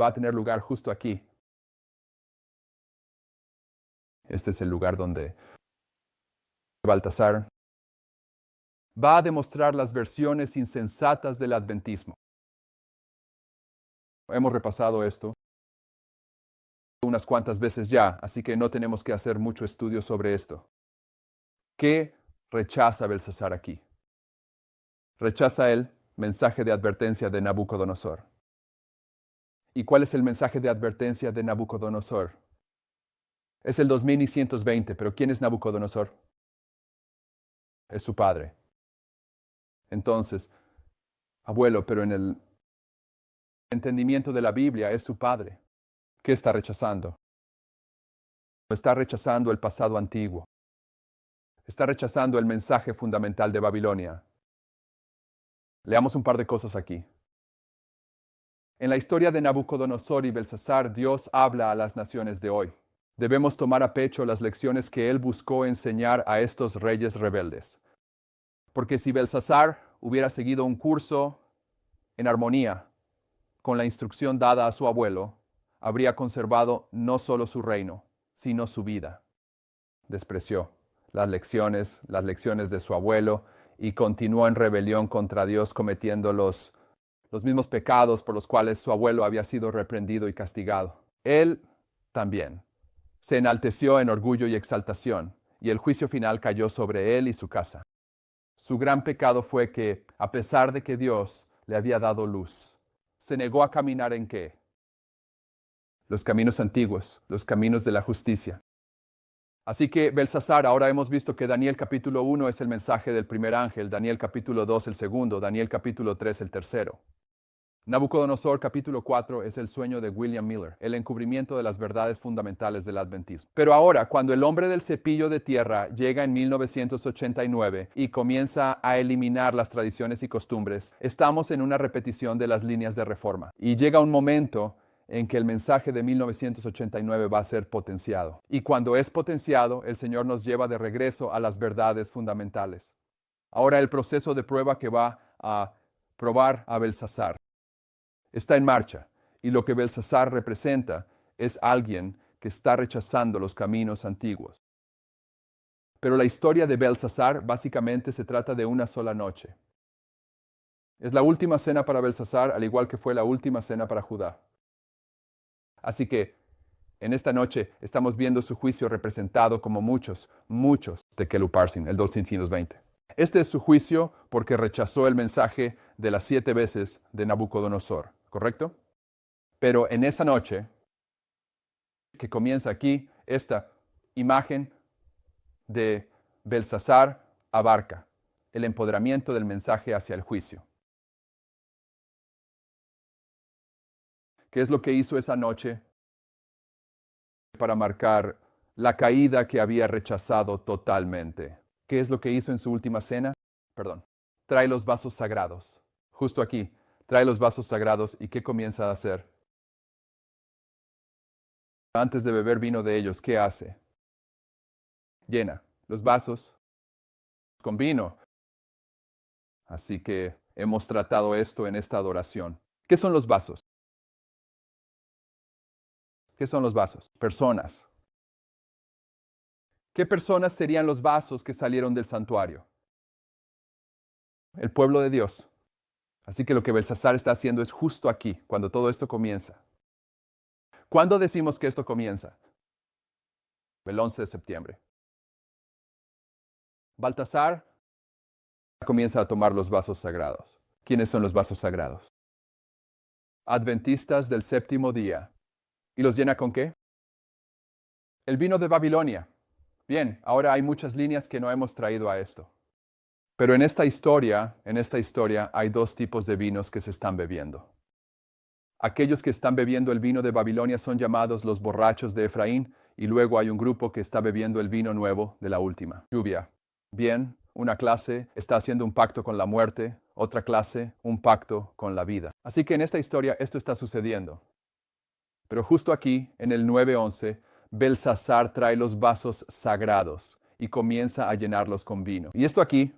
va a tener lugar justo aquí. Este es el lugar donde Baltasar va a demostrar las versiones insensatas del adventismo. Hemos repasado esto unas cuantas veces ya, así que no tenemos que hacer mucho estudio sobre esto. ¿Qué rechaza Belsasar aquí? Rechaza él mensaje de advertencia de Nabucodonosor. ¿Y cuál es el mensaje de advertencia de Nabucodonosor? Es el 2120, pero ¿quién es Nabucodonosor? Es su padre. Entonces, abuelo, pero en el entendimiento de la Biblia es su padre. ¿Qué está rechazando? Está rechazando el pasado antiguo. Está rechazando el mensaje fundamental de Babilonia. Leamos un par de cosas aquí. En la historia de Nabucodonosor y Belsasar, Dios habla a las naciones de hoy. Debemos tomar a pecho las lecciones que él buscó enseñar a estos reyes rebeldes. Porque si Belsasar hubiera seguido un curso en armonía con la instrucción dada a su abuelo, habría conservado no solo su reino, sino su vida. Despreció las lecciones de su abuelo y continuó en rebelión contra Dios cometiendo los mismos pecados por los cuales su abuelo había sido reprendido y castigado. Él también se enalteció en orgullo y exaltación, y el juicio final cayó sobre él y su casa. Su gran pecado fue que, a pesar de que Dios le había dado luz, se negó a caminar ¿en qué? Los caminos antiguos, los caminos de la justicia. Así que, Belsasar, ahora hemos visto que Daniel capítulo 1 es el mensaje del primer ángel, Daniel capítulo 2 el segundo, Daniel capítulo 3 el tercero. Nabucodonosor capítulo 4 es el sueño de William Miller, el encubrimiento de las verdades fundamentales del adventismo. Pero ahora, cuando el hombre del cepillo de tierra llega en 1989 y comienza a eliminar las tradiciones y costumbres, estamos en una repetición de las líneas de reforma. Y llega un momento en que el mensaje de 1989 va a ser potenciado. Y cuando es potenciado, el Señor nos lleva de regreso a las verdades fundamentales. Ahora el proceso de prueba que va a probar a Belsasar está en marcha, y lo que Belsasar representa es alguien que está rechazando los caminos antiguos. Pero la historia de Belsasar básicamente se trata de una sola noche. Es la última cena para Belsasar, al igual que fue la última cena para Judá. Así que en esta noche estamos viendo su juicio representado como muchos de Keluparsin, el 220. Este es su juicio porque rechazó el mensaje de las 7 veces de Nabucodonosor, ¿correcto? Pero en esa noche, que comienza aquí, esta imagen de Belsasar abarca el empoderamiento del mensaje hacia el juicio. ¿Qué es lo que hizo esa noche para marcar la caída que había rechazado totalmente? ¿Qué es lo que hizo en su última cena? Trae los vasos sagrados. Justo aquí, trae los vasos sagrados y ¿qué comienza a hacer? Antes de beber vino de ellos, ¿qué hace? Llena los vasos con vino. Así que hemos tratado esto en esta adoración. ¿Qué son los vasos? ¿Qué son los vasos? Personas. ¿Qué personas serían los vasos que salieron del santuario? El pueblo de Dios. Así que lo que Belsasar está haciendo es justo aquí, cuando todo esto comienza. ¿Cuándo decimos que esto comienza? El 11 de septiembre. Baltasar comienza a tomar los vasos sagrados. ¿Quiénes son los vasos sagrados? Adventistas del séptimo día. ¿Y los llena con qué? El vino de Babilonia. Bien, ahora hay muchas líneas que no hemos traído a esto. Pero en esta historia hay 2 tipos de vinos que se están bebiendo. Aquellos que están bebiendo el vino de Babilonia son llamados los borrachos de Efraín, y luego hay un grupo que está bebiendo el vino nuevo de la última lluvia. Bien, una clase está haciendo un pacto con la muerte, otra clase un pacto con la vida. Así que en esta historia esto está sucediendo. Pero justo aquí, en el 9:11, Belsasar trae los vasos sagrados y comienza a llenarlos con vino. Y esto aquí,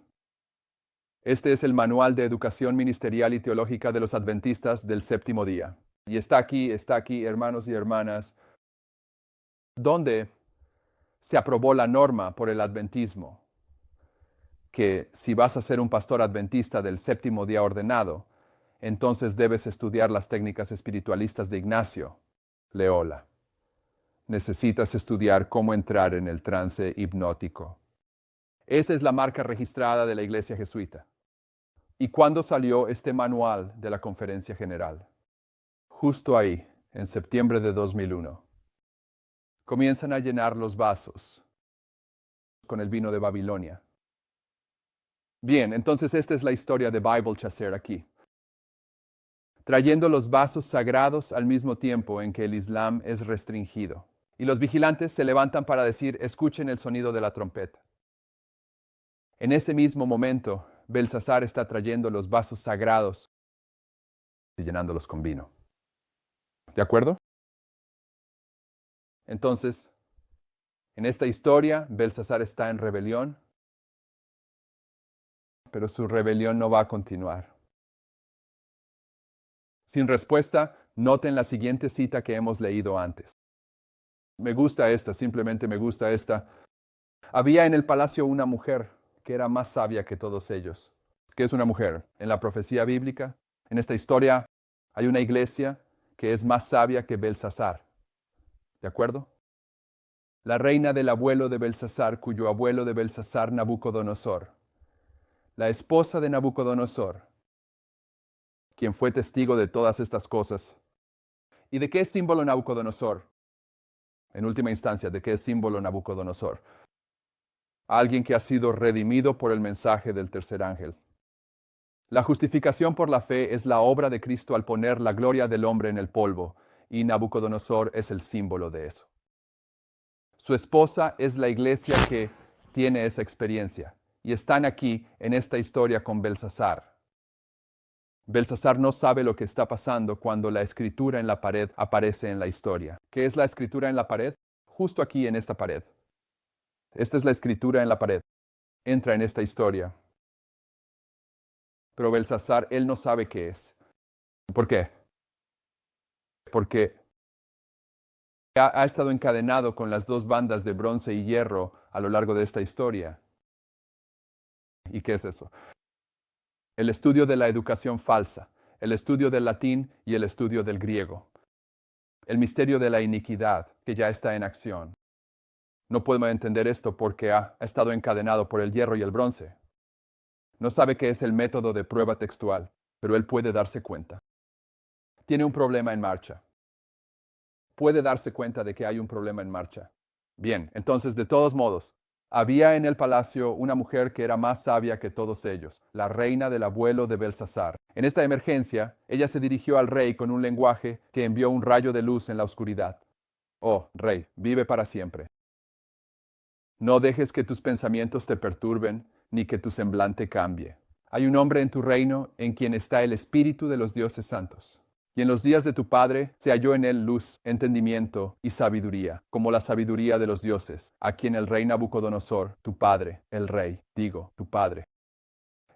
este es el manual de educación ministerial y teológica de los adventistas del séptimo día. Y está aquí, hermanos y hermanas, donde se aprobó la norma por el adventismo, que si vas a ser un pastor adventista del séptimo día ordenado, entonces debes estudiar las técnicas espiritualistas de Ignacio Loyola. Necesitas estudiar cómo entrar en el trance hipnótico. Esa es la marca registrada de la iglesia jesuita. ¿Y cuándo salió este manual de la Conferencia General? Justo ahí, en septiembre de 2001. Comienzan a llenar los vasos con el vino de Babilonia. Bien, entonces esta es la historia de Bible Chaser aquí. Trayendo los vasos sagrados al mismo tiempo en que el Islam es restringido. Y los vigilantes se levantan para decir, escuchen el sonido de la trompeta. En ese mismo momento, Belsasar está trayendo los vasos sagrados y llenándolos con vino. ¿De acuerdo? Entonces, en esta historia, Belsasar está en rebelión, pero su rebelión no va a continuar. Sin respuesta, noten la siguiente cita que hemos leído antes. Me gusta esta, simplemente me gusta esta. Había en el palacio una mujer que era más sabia que todos ellos. ¿Qué es una mujer? En la profecía bíblica, en esta historia, hay una iglesia que es más sabia que Belsasar. ¿De acuerdo? La reina del abuelo de Belsasar, cuyo abuelo de Belsasar, Nabucodonosor. La esposa de Nabucodonosor, quien fue testigo de todas estas cosas. ¿Y de qué es símbolo Nabucodonosor? En última instancia, ¿de qué es símbolo Nabucodonosor? Alguien que ha sido redimido por el mensaje del tercer ángel. La justificación por la fe es la obra de Cristo al poner la gloria del hombre en el polvo, y Nabucodonosor es el símbolo de eso. Su esposa es la iglesia que tiene esa experiencia, y están aquí en esta historia con Belsasar. Belsasar no sabe lo que está pasando cuando la escritura en la pared aparece en la historia. ¿Qué es la escritura en la pared? Justo aquí en esta pared. Esta es la escritura en la pared. Entra en esta historia. Pero Belsasar, él no sabe qué es. ¿Por qué? Porque ha estado encadenado con las dos bandas de bronce y hierro a lo largo de esta historia. ¿Y qué es eso? El estudio de la educación falsa, el estudio del latín y el estudio del griego. El misterio de la iniquidad, que ya está en acción. No podemos entender esto porque ha estado encadenado por el hierro y el bronce. No sabe qué es el método de prueba textual, pero él puede darse cuenta. Tiene un problema en marcha. Puede darse cuenta de que hay un problema en marcha. Bien, entonces, de todos modos, había en el palacio una mujer que era más sabia que todos ellos, la reina del abuelo de Belsasar. En esta emergencia, ella se dirigió al rey con un lenguaje que envió un rayo de luz en la oscuridad. Oh, rey, vive para siempre. No dejes que tus pensamientos te perturben, ni que tu semblante cambie. Hay un hombre en tu reino en quien está el espíritu de los dioses santos. Y en los días de tu padre se halló en él luz, entendimiento y sabiduría, como la sabiduría de los dioses, a quien el rey Nabucodonosor, tu padre, el rey, digo, tu padre.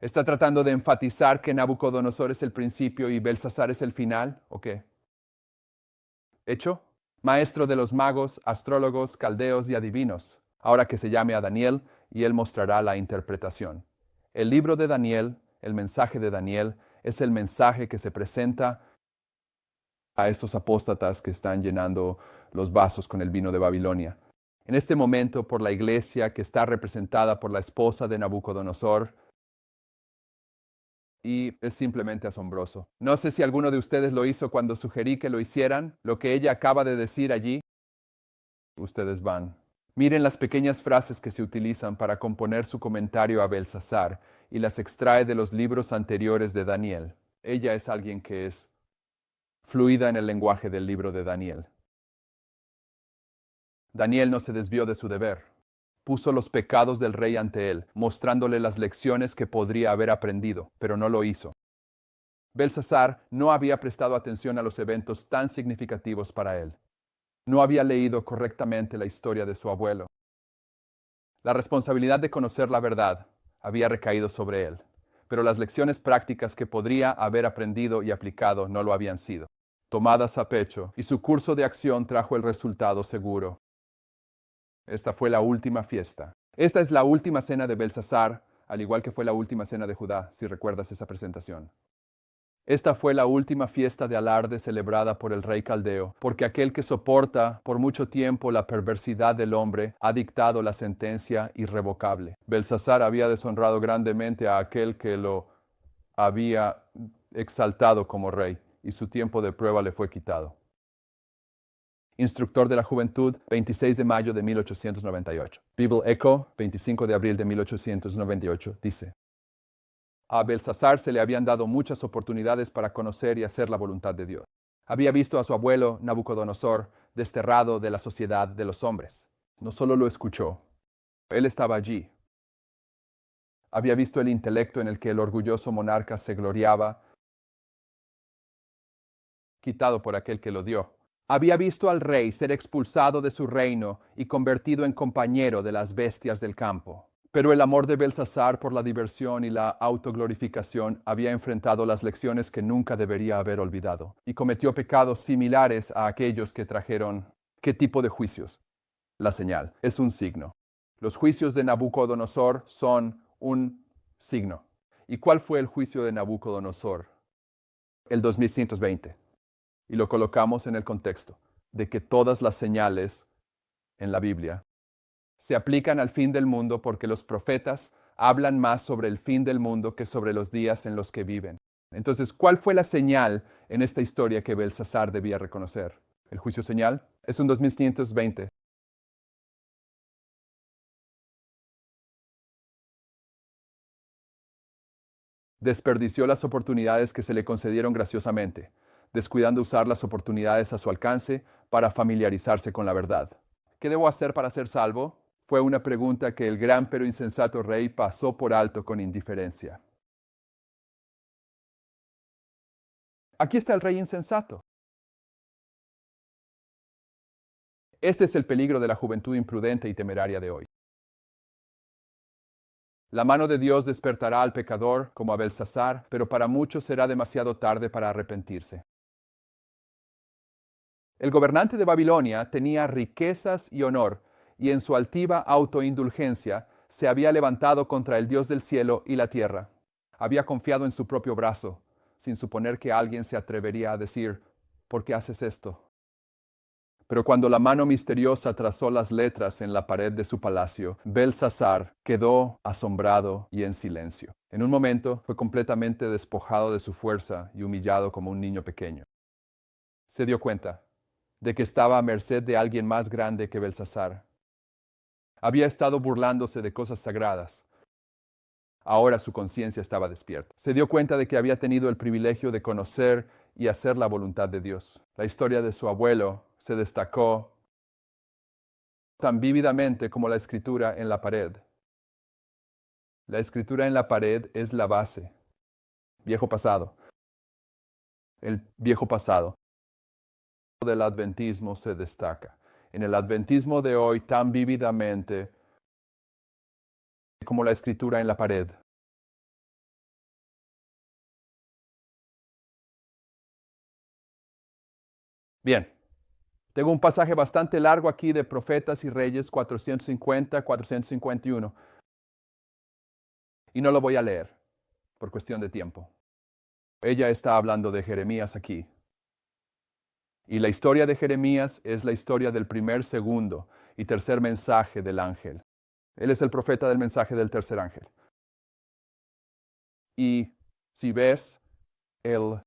¿Está tratando de enfatizar que Nabucodonosor es el principio y Belsasar es el final, o qué? ¿Hecho? Maestro de los magos, astrólogos, caldeos y adivinos, ahora que se llame a Daniel y él mostrará la interpretación. El libro de Daniel, el mensaje de Daniel, es el mensaje que se presenta a estos apóstatas que están llenando los vasos con el vino de Babilonia. En este momento, por la iglesia que está representada por la esposa de Nabucodonosor, y es simplemente asombroso. No sé si alguno de ustedes lo hizo cuando sugerí que lo hicieran, lo que ella acaba de decir allí. Ustedes van. Miren las pequeñas frases que se utilizan para componer su comentario a Belsasar y las extrae de los libros anteriores de Daniel. Ella es alguien que es fluida en el lenguaje del libro de Daniel. Daniel no se desvió de su deber. Puso los pecados del rey ante él, mostrándole las lecciones que podría haber aprendido, pero no lo hizo. Belsasar no había prestado atención a los eventos tan significativos para él. No había leído correctamente la historia de su abuelo. La responsabilidad de conocer la verdad había recaído sobre él, pero las lecciones prácticas que podría haber aprendido y aplicado no lo habían sido, tomadas a pecho, y su curso de acción trajo el resultado seguro. Esta fue la última fiesta. Esta es la última cena de Belsasar, al igual que fue la última cena de Judá, si recuerdas esa presentación. Esta fue la última fiesta de alarde celebrada por el rey caldeo, porque aquel que soporta por mucho tiempo la perversidad del hombre ha dictado la sentencia irrevocable. Belsasar había deshonrado grandemente a aquel que lo había exaltado como rey y su tiempo de prueba le fue quitado. Instructor de la Juventud, 26 de mayo de 1898. Bible Echo, 25 de abril de 1898, dice: a Belsasar se le habían dado muchas oportunidades para conocer y hacer la voluntad de Dios. Había visto a su abuelo Nabucodonosor desterrado de la sociedad de los hombres. No solo lo escuchó, él estaba allí. Había visto el intelecto en el que el orgulloso monarca se gloriaba, quitado por aquel que lo dio. Había visto al rey ser expulsado de su reino y convertido en compañero de las bestias del campo. Pero el amor de Belsasar por la diversión y la autoglorificación había enfrentado las lecciones que nunca debería haber olvidado, y cometió pecados similares a aquellos que trajeron. ¿Qué tipo de juicios? La señal es un signo. Los juicios de Nabucodonosor son un signo. ¿Y cuál fue el juicio de Nabucodonosor? El 2120. Y lo colocamos en el contexto de que todas las señales en la Biblia se aplican al fin del mundo porque los profetas hablan más sobre el fin del mundo que sobre los días en los que viven. Entonces, ¿cuál fue la señal en esta historia que Belsasar debía reconocer? ¿El juicio señal? Es un 2520. Desperdició las oportunidades que se le concedieron graciosamente, descuidando usar las oportunidades a su alcance para familiarizarse con la verdad. ¿Qué debo hacer para ser salvo? Fue una pregunta que el gran pero insensato rey pasó por alto con indiferencia. Aquí está el rey insensato. Este es el peligro de la juventud imprudente y temeraria de hoy. La mano de Dios despertará al pecador como a Belsasar, pero para muchos será demasiado tarde para arrepentirse. El gobernante de Babilonia tenía riquezas y honor, y en su altiva autoindulgencia se había levantado contra el Dios del cielo y la tierra. Había confiado en su propio brazo, sin suponer que alguien se atrevería a decir: ¿por qué haces esto? Pero cuando la mano misteriosa trazó las letras en la pared de su palacio, Belsasar quedó asombrado y en silencio. En un momento fue completamente despojado de su fuerza y humillado como un niño pequeño. Se dio cuenta de que estaba a merced de alguien más grande que Belsasar. Había estado burlándose de cosas sagradas. Ahora su conciencia estaba despierta. Se dio cuenta de que había tenido el privilegio de conocer y hacer la voluntad de Dios. La historia de su abuelo se destacó tan vívidamente como la escritura en la pared. La escritura en la pared es la base. Viejo pasado. El viejo pasado del adventismo se destaca. En el adventismo de hoy tan vívidamente como la escritura en la pared. Bien, tengo un pasaje bastante largo aquí de Profetas y Reyes 450, 451, y no lo voy a leer por cuestión de tiempo. Ella está hablando de Jeremías aquí. Y la historia de Jeremías es la historia del primer, segundo y tercer mensaje del ángel. Él es el profeta del mensaje del tercer ángel. Y si ves el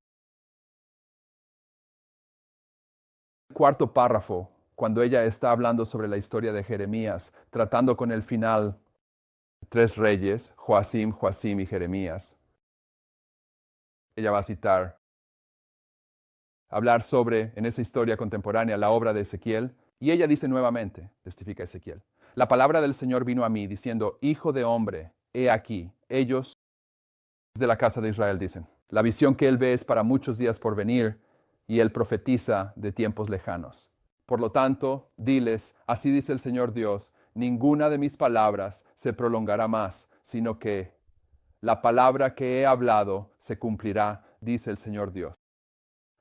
cuarto párrafo, cuando ella está hablando sobre la historia de Jeremías, tratando con el final, tres reyes, Joacim, Joacim y Jeremías, ella va a citar, hablar sobre, en esa historia contemporánea, la obra de Ezequiel, y ella dice nuevamente, testifica Ezequiel: la palabra del Señor vino a mí, diciendo: hijo de hombre, he aquí, ellos de la casa de Israel dicen, la visión que él ve es para muchos días por venir, y él profetiza de tiempos lejanos. Por lo tanto, diles: así dice el Señor Dios, ninguna de mis palabras se prolongará más, sino que la palabra que he hablado se cumplirá, dice el Señor Dios.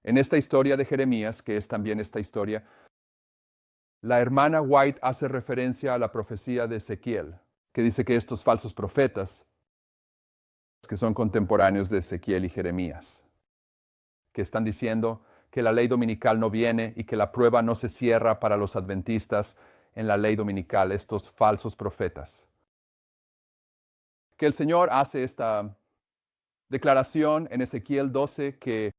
En esta historia de Jeremías, que es también esta historia, la hermana White hace referencia a la profecía de Ezequiel, que dice que estos falsos profetas, que son contemporáneos de Ezequiel y Jeremías, que están diciendo que la ley dominical no viene y que la prueba no se cierra para los adventistas en la ley dominical, estos falsos profetas. Que el Señor hace esta declaración en Ezequiel 12 que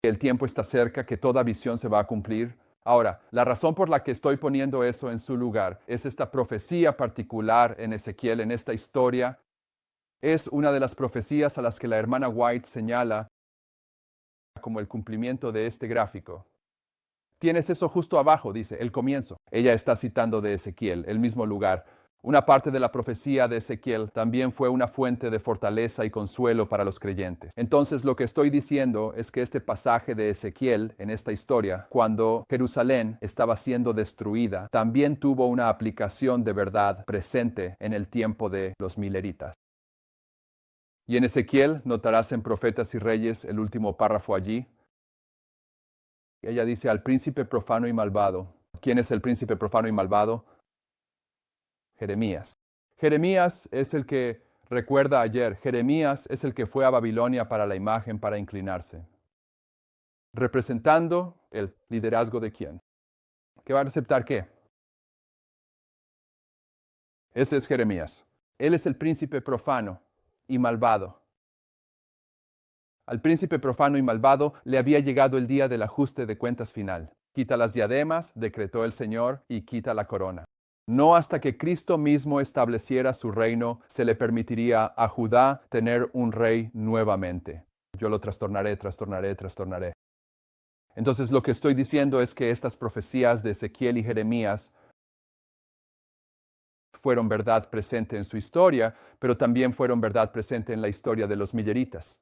el tiempo está cerca, que toda visión se va a cumplir. Ahora, la razón por la que estoy poniendo eso en su lugar es esta profecía particular en Ezequiel, en esta historia. Es una de las profecías a las que la hermana White señala como el cumplimiento de este gráfico. Tienes eso justo abajo, dice, el comienzo. Ella está citando de Ezequiel, el mismo lugar. Una parte de la profecía de Ezequiel también fue una fuente de fortaleza y consuelo para los creyentes. Entonces, lo que estoy diciendo es que este pasaje de Ezequiel en esta historia, cuando Jerusalén estaba siendo destruida, también tuvo una aplicación de verdad presente en el tiempo de los mileritas. Y en Ezequiel notarás en Profetas y Reyes el último párrafo allí. Ella dice al príncipe profano y malvado. ¿Quién es el príncipe profano y malvado? Jeremías. Jeremías es el que recuerda ayer. Jeremías es el que fue a Babilonia para la imagen para inclinarse. Representando el liderazgo de quién. ¿Qué va a aceptar qué? Ese es Jeremías. Él es el príncipe profano y malvado. Al príncipe profano y malvado le había llegado el día del ajuste de cuentas final. Quita las diademas, decretó el Señor, y quita la corona. No hasta que Cristo mismo estableciera su reino se le permitiría a Judá tener un rey nuevamente. Yo lo trastornaré. Entonces lo que estoy diciendo es que estas profecías de Ezequiel y Jeremías fueron verdad presente en su historia, pero también fueron verdad presente en la historia de los milleritas.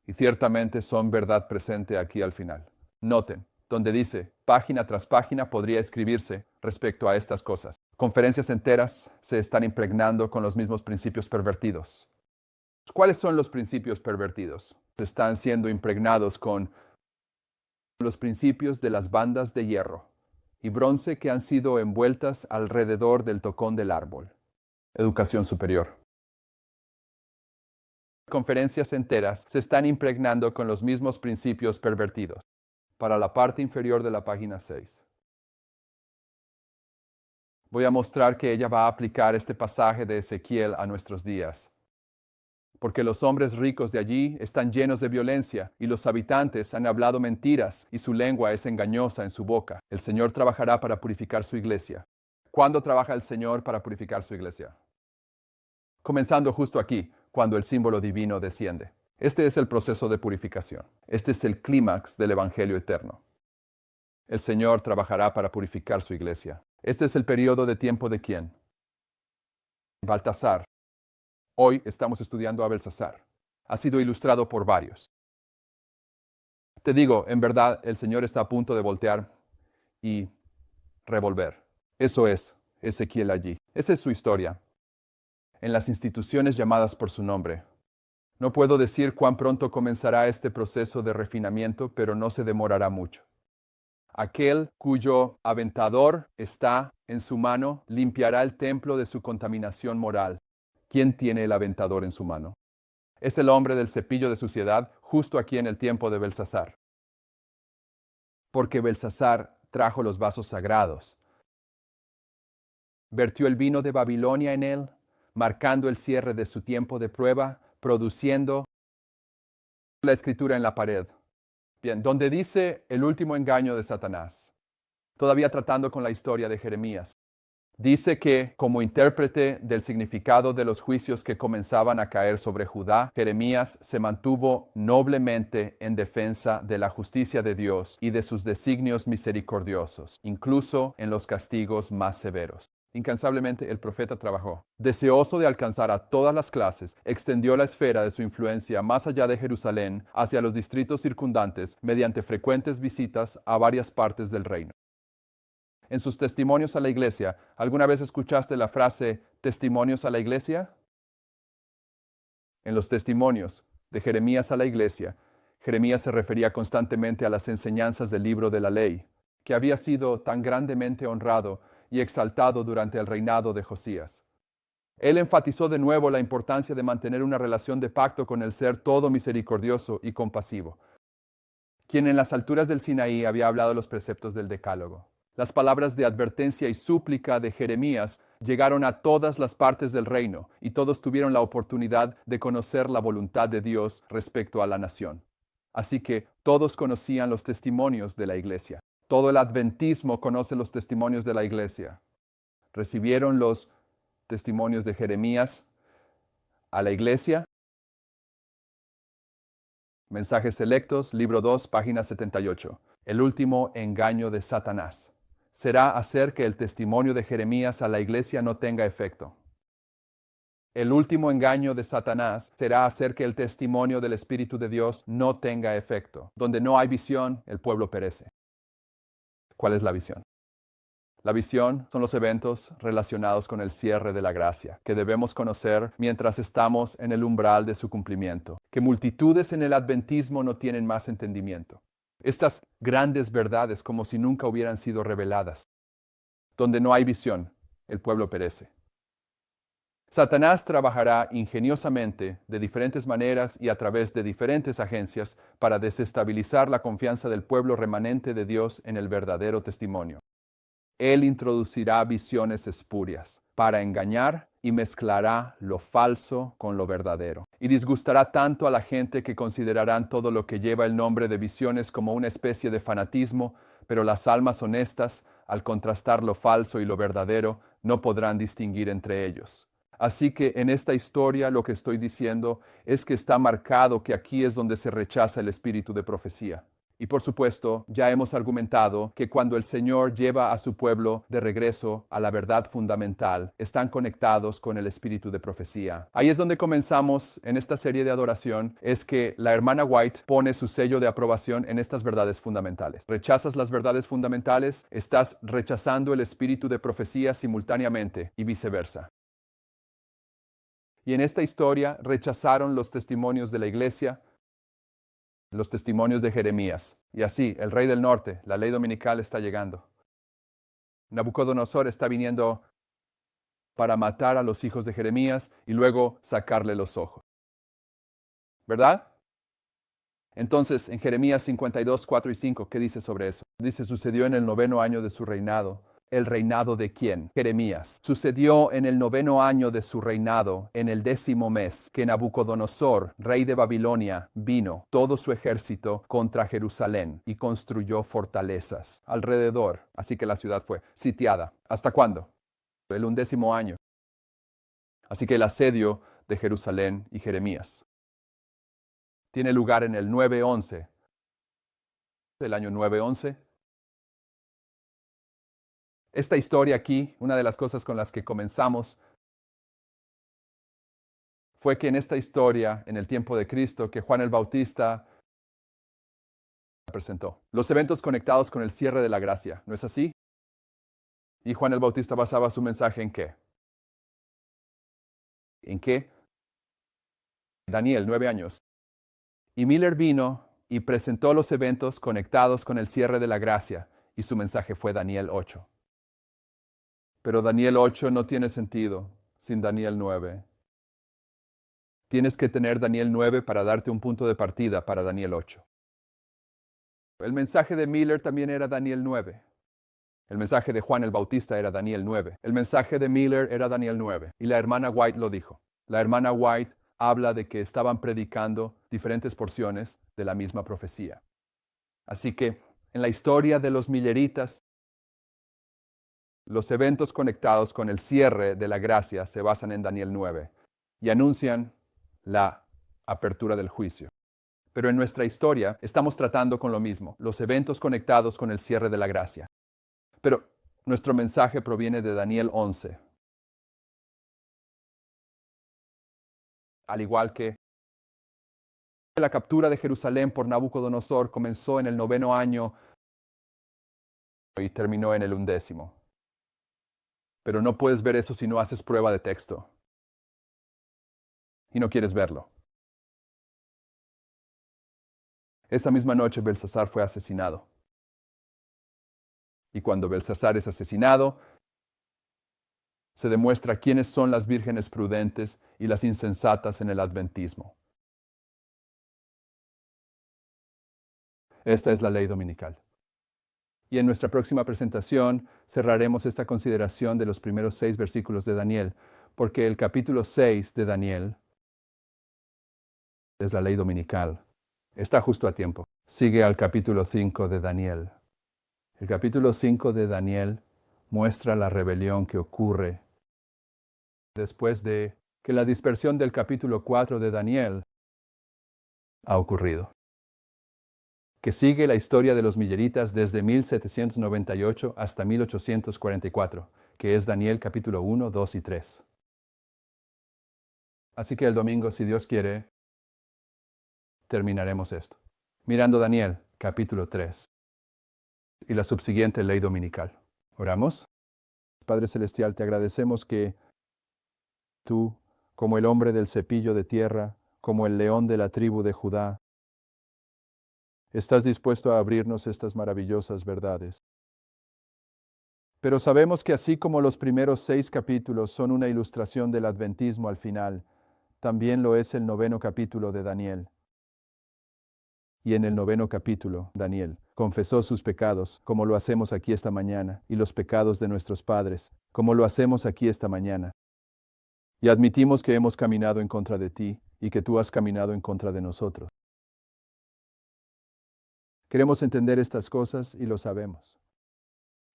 Y ciertamente son verdad presente aquí al final. Noten, donde dice, página tras página podría escribirse respecto a estas cosas. Conferencias enteras se están impregnando con los mismos principios pervertidos. ¿Cuáles son los principios pervertidos? Se están siendo impregnados con los principios de las bandas de hierro y bronce que han sido envueltas alrededor del tocón del árbol. Educación superior. Conferencias enteras se están impregnando con los mismos principios pervertidos. Para la parte inferior de la página 6. Voy a mostrar que ella va a aplicar este pasaje de Ezequiel a nuestros días. Porque los hombres ricos de allí están llenos de violencia, y los habitantes han hablado mentiras, y su lengua es engañosa en su boca. El Señor trabajará para purificar su iglesia. ¿Cuándo trabaja el Señor para purificar su iglesia? Comenzando justo aquí, cuando el símbolo divino desciende. Este es el proceso de purificación. Este es el clímax del Evangelio eterno. El Señor trabajará para purificar su iglesia. Este es el periodo de tiempo de ¿quién? Baltasar. Hoy estamos estudiando a Belsasar. Ha sido ilustrado por varios. Te digo, en verdad, el Señor está a punto de voltear y revolver. Eso es Ezequiel allí. Esa es su historia. En las instituciones llamadas por su nombre. No puedo decir cuán pronto comenzará este proceso de refinamiento, pero no se demorará mucho. Aquel cuyo aventador está en su mano limpiará el templo de su contaminación moral. ¿Quién tiene el aventador en su mano? Es el hombre del cepillo de suciedad, justo aquí en el tiempo de Belsasar. Porque Belsasar trajo los vasos sagrados. Vertió el vino de Babilonia en él, marcando el cierre de su tiempo de prueba, produciendo la escritura en la pared. Bien, donde dice el último engaño de Satanás, todavía tratando con la historia de Jeremías, dice que como intérprete del significado de los juicios que comenzaban a caer sobre Judá, Jeremías se mantuvo noblemente en defensa de la justicia de Dios y de sus designios misericordiosos, incluso en los castigos más severos. Incansablemente el profeta trabajó. Deseoso de alcanzar a todas las clases, extendió la esfera de su influencia más allá de Jerusalén hacia los distritos circundantes mediante frecuentes visitas a varias partes del reino. En sus testimonios a la iglesia, ¿alguna vez escuchaste la frase testimonios a la iglesia? En los testimonios de Jeremías a la iglesia, Jeremías se refería constantemente a las enseñanzas del libro de la ley, que había sido tan grandemente honrado y exaltado durante el reinado de Josías. Él enfatizó de nuevo la importancia de mantener una relación de pacto con el Ser todo misericordioso y compasivo, quien en las alturas del Sinaí había hablado los preceptos del Decálogo. Las palabras de advertencia y súplica de Jeremías llegaron a todas las partes del reino y todos tuvieron la oportunidad de conocer la voluntad de Dios respecto a la nación. Así que todos conocían los testimonios de la iglesia. Todo el adventismo conoce los testimonios de la iglesia. Recibieron los testimonios de Jeremías a la iglesia. Mensajes selectos, libro 2, página 78. El último engaño de Satanás será hacer que el testimonio de Jeremías a la iglesia no tenga efecto. El último engaño de Satanás será hacer que el testimonio del Espíritu de Dios no tenga efecto. Donde no hay visión, el pueblo perece. ¿Cuál es la visión? La visión son los eventos relacionados con el cierre de la gracia, que debemos conocer mientras estamos en el umbral de su cumplimiento, que multitudes en el adventismo no tienen más entendimiento. Estas grandes verdades como si nunca hubieran sido reveladas. Donde no hay visión, el pueblo perece. Satanás trabajará ingeniosamente de diferentes maneras y a través de diferentes agencias para desestabilizar la confianza del pueblo remanente de Dios en el verdadero testimonio. Él introducirá visiones espurias para engañar y mezclará lo falso con lo verdadero. Y disgustará tanto a la gente que considerarán todo lo que lleva el nombre de visiones como una especie de fanatismo, pero las almas honestas, al contrastar lo falso y lo verdadero, no podrán distinguir entre ellos. Así que en esta historia lo que estoy diciendo es que está marcado que aquí es donde se rechaza el espíritu de profecía. Y por supuesto, ya hemos argumentado que cuando el Señor lleva a su pueblo de regreso a la verdad fundamental, están conectados con el espíritu de profecía. Ahí es donde comenzamos en esta serie de adoración, es que la hermana White pone su sello de aprobación en estas verdades fundamentales. Rechazas las verdades fundamentales, estás rechazando el espíritu de profecía simultáneamente y viceversa. Y en esta historia rechazaron los testimonios de la iglesia, los testimonios de Jeremías. Y así, el rey del norte, la ley dominical está llegando. Nabucodonosor está viniendo para matar a los hijos de Jeremías y luego sacarle los ojos. ¿Verdad? Entonces, en Jeremías 52, 4 y 5, ¿qué dice sobre eso? Dice, sucedió en el 9º año de su reinado. ¿El reinado de quién? Jeremías. Sucedió en el 9º año de su reinado, en el 10º mes, que Nabucodonosor, rey de Babilonia, vino todo su ejército contra Jerusalén y construyó fortalezas alrededor. Así que la ciudad fue sitiada. ¿Hasta cuándo? El 11º año. Así que el asedio de Jerusalén y Jeremías tiene lugar en el 911. El año 911. Esta historia aquí, una de las cosas con las que comenzamos, fue que en esta historia, en el tiempo de Cristo, que Juan el Bautista presentó. Los eventos conectados con el cierre de la gracia, ¿no es así? Y Juan el Bautista basaba su mensaje ¿en qué? ¿En qué? Daniel, 9 años. Y Miller vino y presentó los eventos conectados con el cierre de la gracia, y su mensaje fue Daniel 8. Pero Daniel 8 no tiene sentido sin Daniel 9. Tienes que tener Daniel 9 para darte un punto de partida para Daniel 8. El mensaje de Miller también era Daniel 9. El mensaje de Juan el Bautista era Daniel 9. El mensaje de Miller era Daniel 9. Y la hermana White lo dijo. La hermana White habla de que estaban predicando diferentes porciones de la misma profecía. Así que en la historia de los milleritas, los eventos conectados con el cierre de la gracia se basan en Daniel 9 y anuncian la apertura del juicio. Pero en nuestra historia estamos tratando con lo mismo, los eventos conectados con el cierre de la gracia. Pero nuestro mensaje proviene de Daniel 11. Al igual que la captura de Jerusalén por Nabucodonosor comenzó en el 9º año y terminó en el 11º. Pero no puedes ver eso si no haces prueba de texto. Y no quieres verlo. Esa misma noche Belsasar fue asesinado. Y cuando Belsasar es asesinado, se demuestra quiénes son las vírgenes prudentes y las insensatas en el adventismo. Esta es la ley dominical. Y en nuestra próxima presentación cerraremos esta consideración de los primeros 6 versículos de Daniel, porque el capítulo 6 de Daniel es la ley dominical. Está justo a tiempo. Sigue al capítulo 5 de Daniel. El capítulo 5 de Daniel muestra la rebelión que ocurre después de que la dispersión del capítulo 4 de Daniel ha ocurrido, que sigue la historia de los milleritas desde 1798 hasta 1844, que es Daniel capítulo 1, 2 y 3. Así que el domingo, si Dios quiere, terminaremos esto, mirando Daniel capítulo 3 y la subsiguiente ley dominical. ¿Oramos? Padre Celestial, te agradecemos que tú, como el hombre del cepillo de tierra, como el león de la tribu de Judá, estás dispuesto a abrirnos estas maravillosas verdades. Pero sabemos que así como los primeros 6 capítulos son una ilustración del adventismo al final, también lo es el 9º capítulo de Daniel. Y en el 9º capítulo, Daniel confesó sus pecados, como lo hacemos aquí esta mañana, y los pecados de nuestros padres, como lo hacemos aquí esta mañana. Y admitimos que hemos caminado en contra de ti, y que tú has caminado en contra de nosotros. Queremos entender estas cosas y lo sabemos.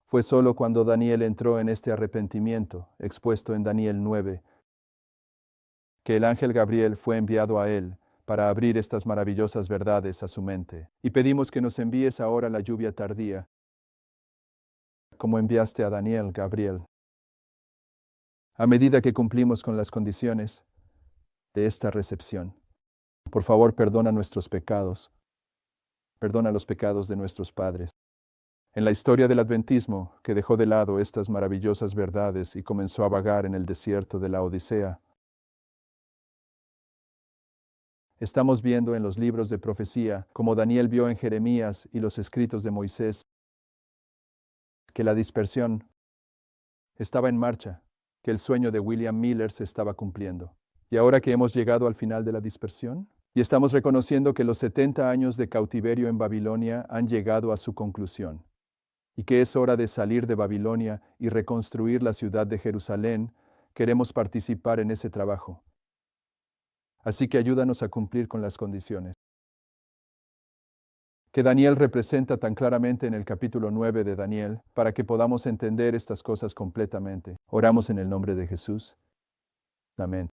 Fue solo cuando Daniel entró en este arrepentimiento, expuesto en Daniel 9, que el ángel Gabriel fue enviado a él para abrir estas maravillosas verdades a su mente. Y pedimos que nos envíes ahora la lluvia tardía, como enviaste a Daniel, Gabriel. A medida que cumplimos con las condiciones de esta recepción, por favor, perdona nuestros pecados. Perdona los pecados de nuestros padres. En la historia del adventismo, que dejó de lado estas maravillosas verdades y comenzó a vagar en el desierto de la Odisea, estamos viendo en los libros de profecía, como Daniel vio en Jeremías y los escritos de Moisés, que la dispersión estaba en marcha, que el sueño de William Miller se estaba cumpliendo. Y ahora que hemos llegado al final de la dispersión, y estamos reconociendo que los 70 años de cautiverio en Babilonia han llegado a su conclusión, y que es hora de salir de Babilonia y reconstruir la ciudad de Jerusalén, queremos participar en ese trabajo. Así que ayúdanos a cumplir con las condiciones que Daniel representa tan claramente en el capítulo 9 de Daniel, para que podamos entender estas cosas completamente. Oramos en el nombre de Jesús. Amén.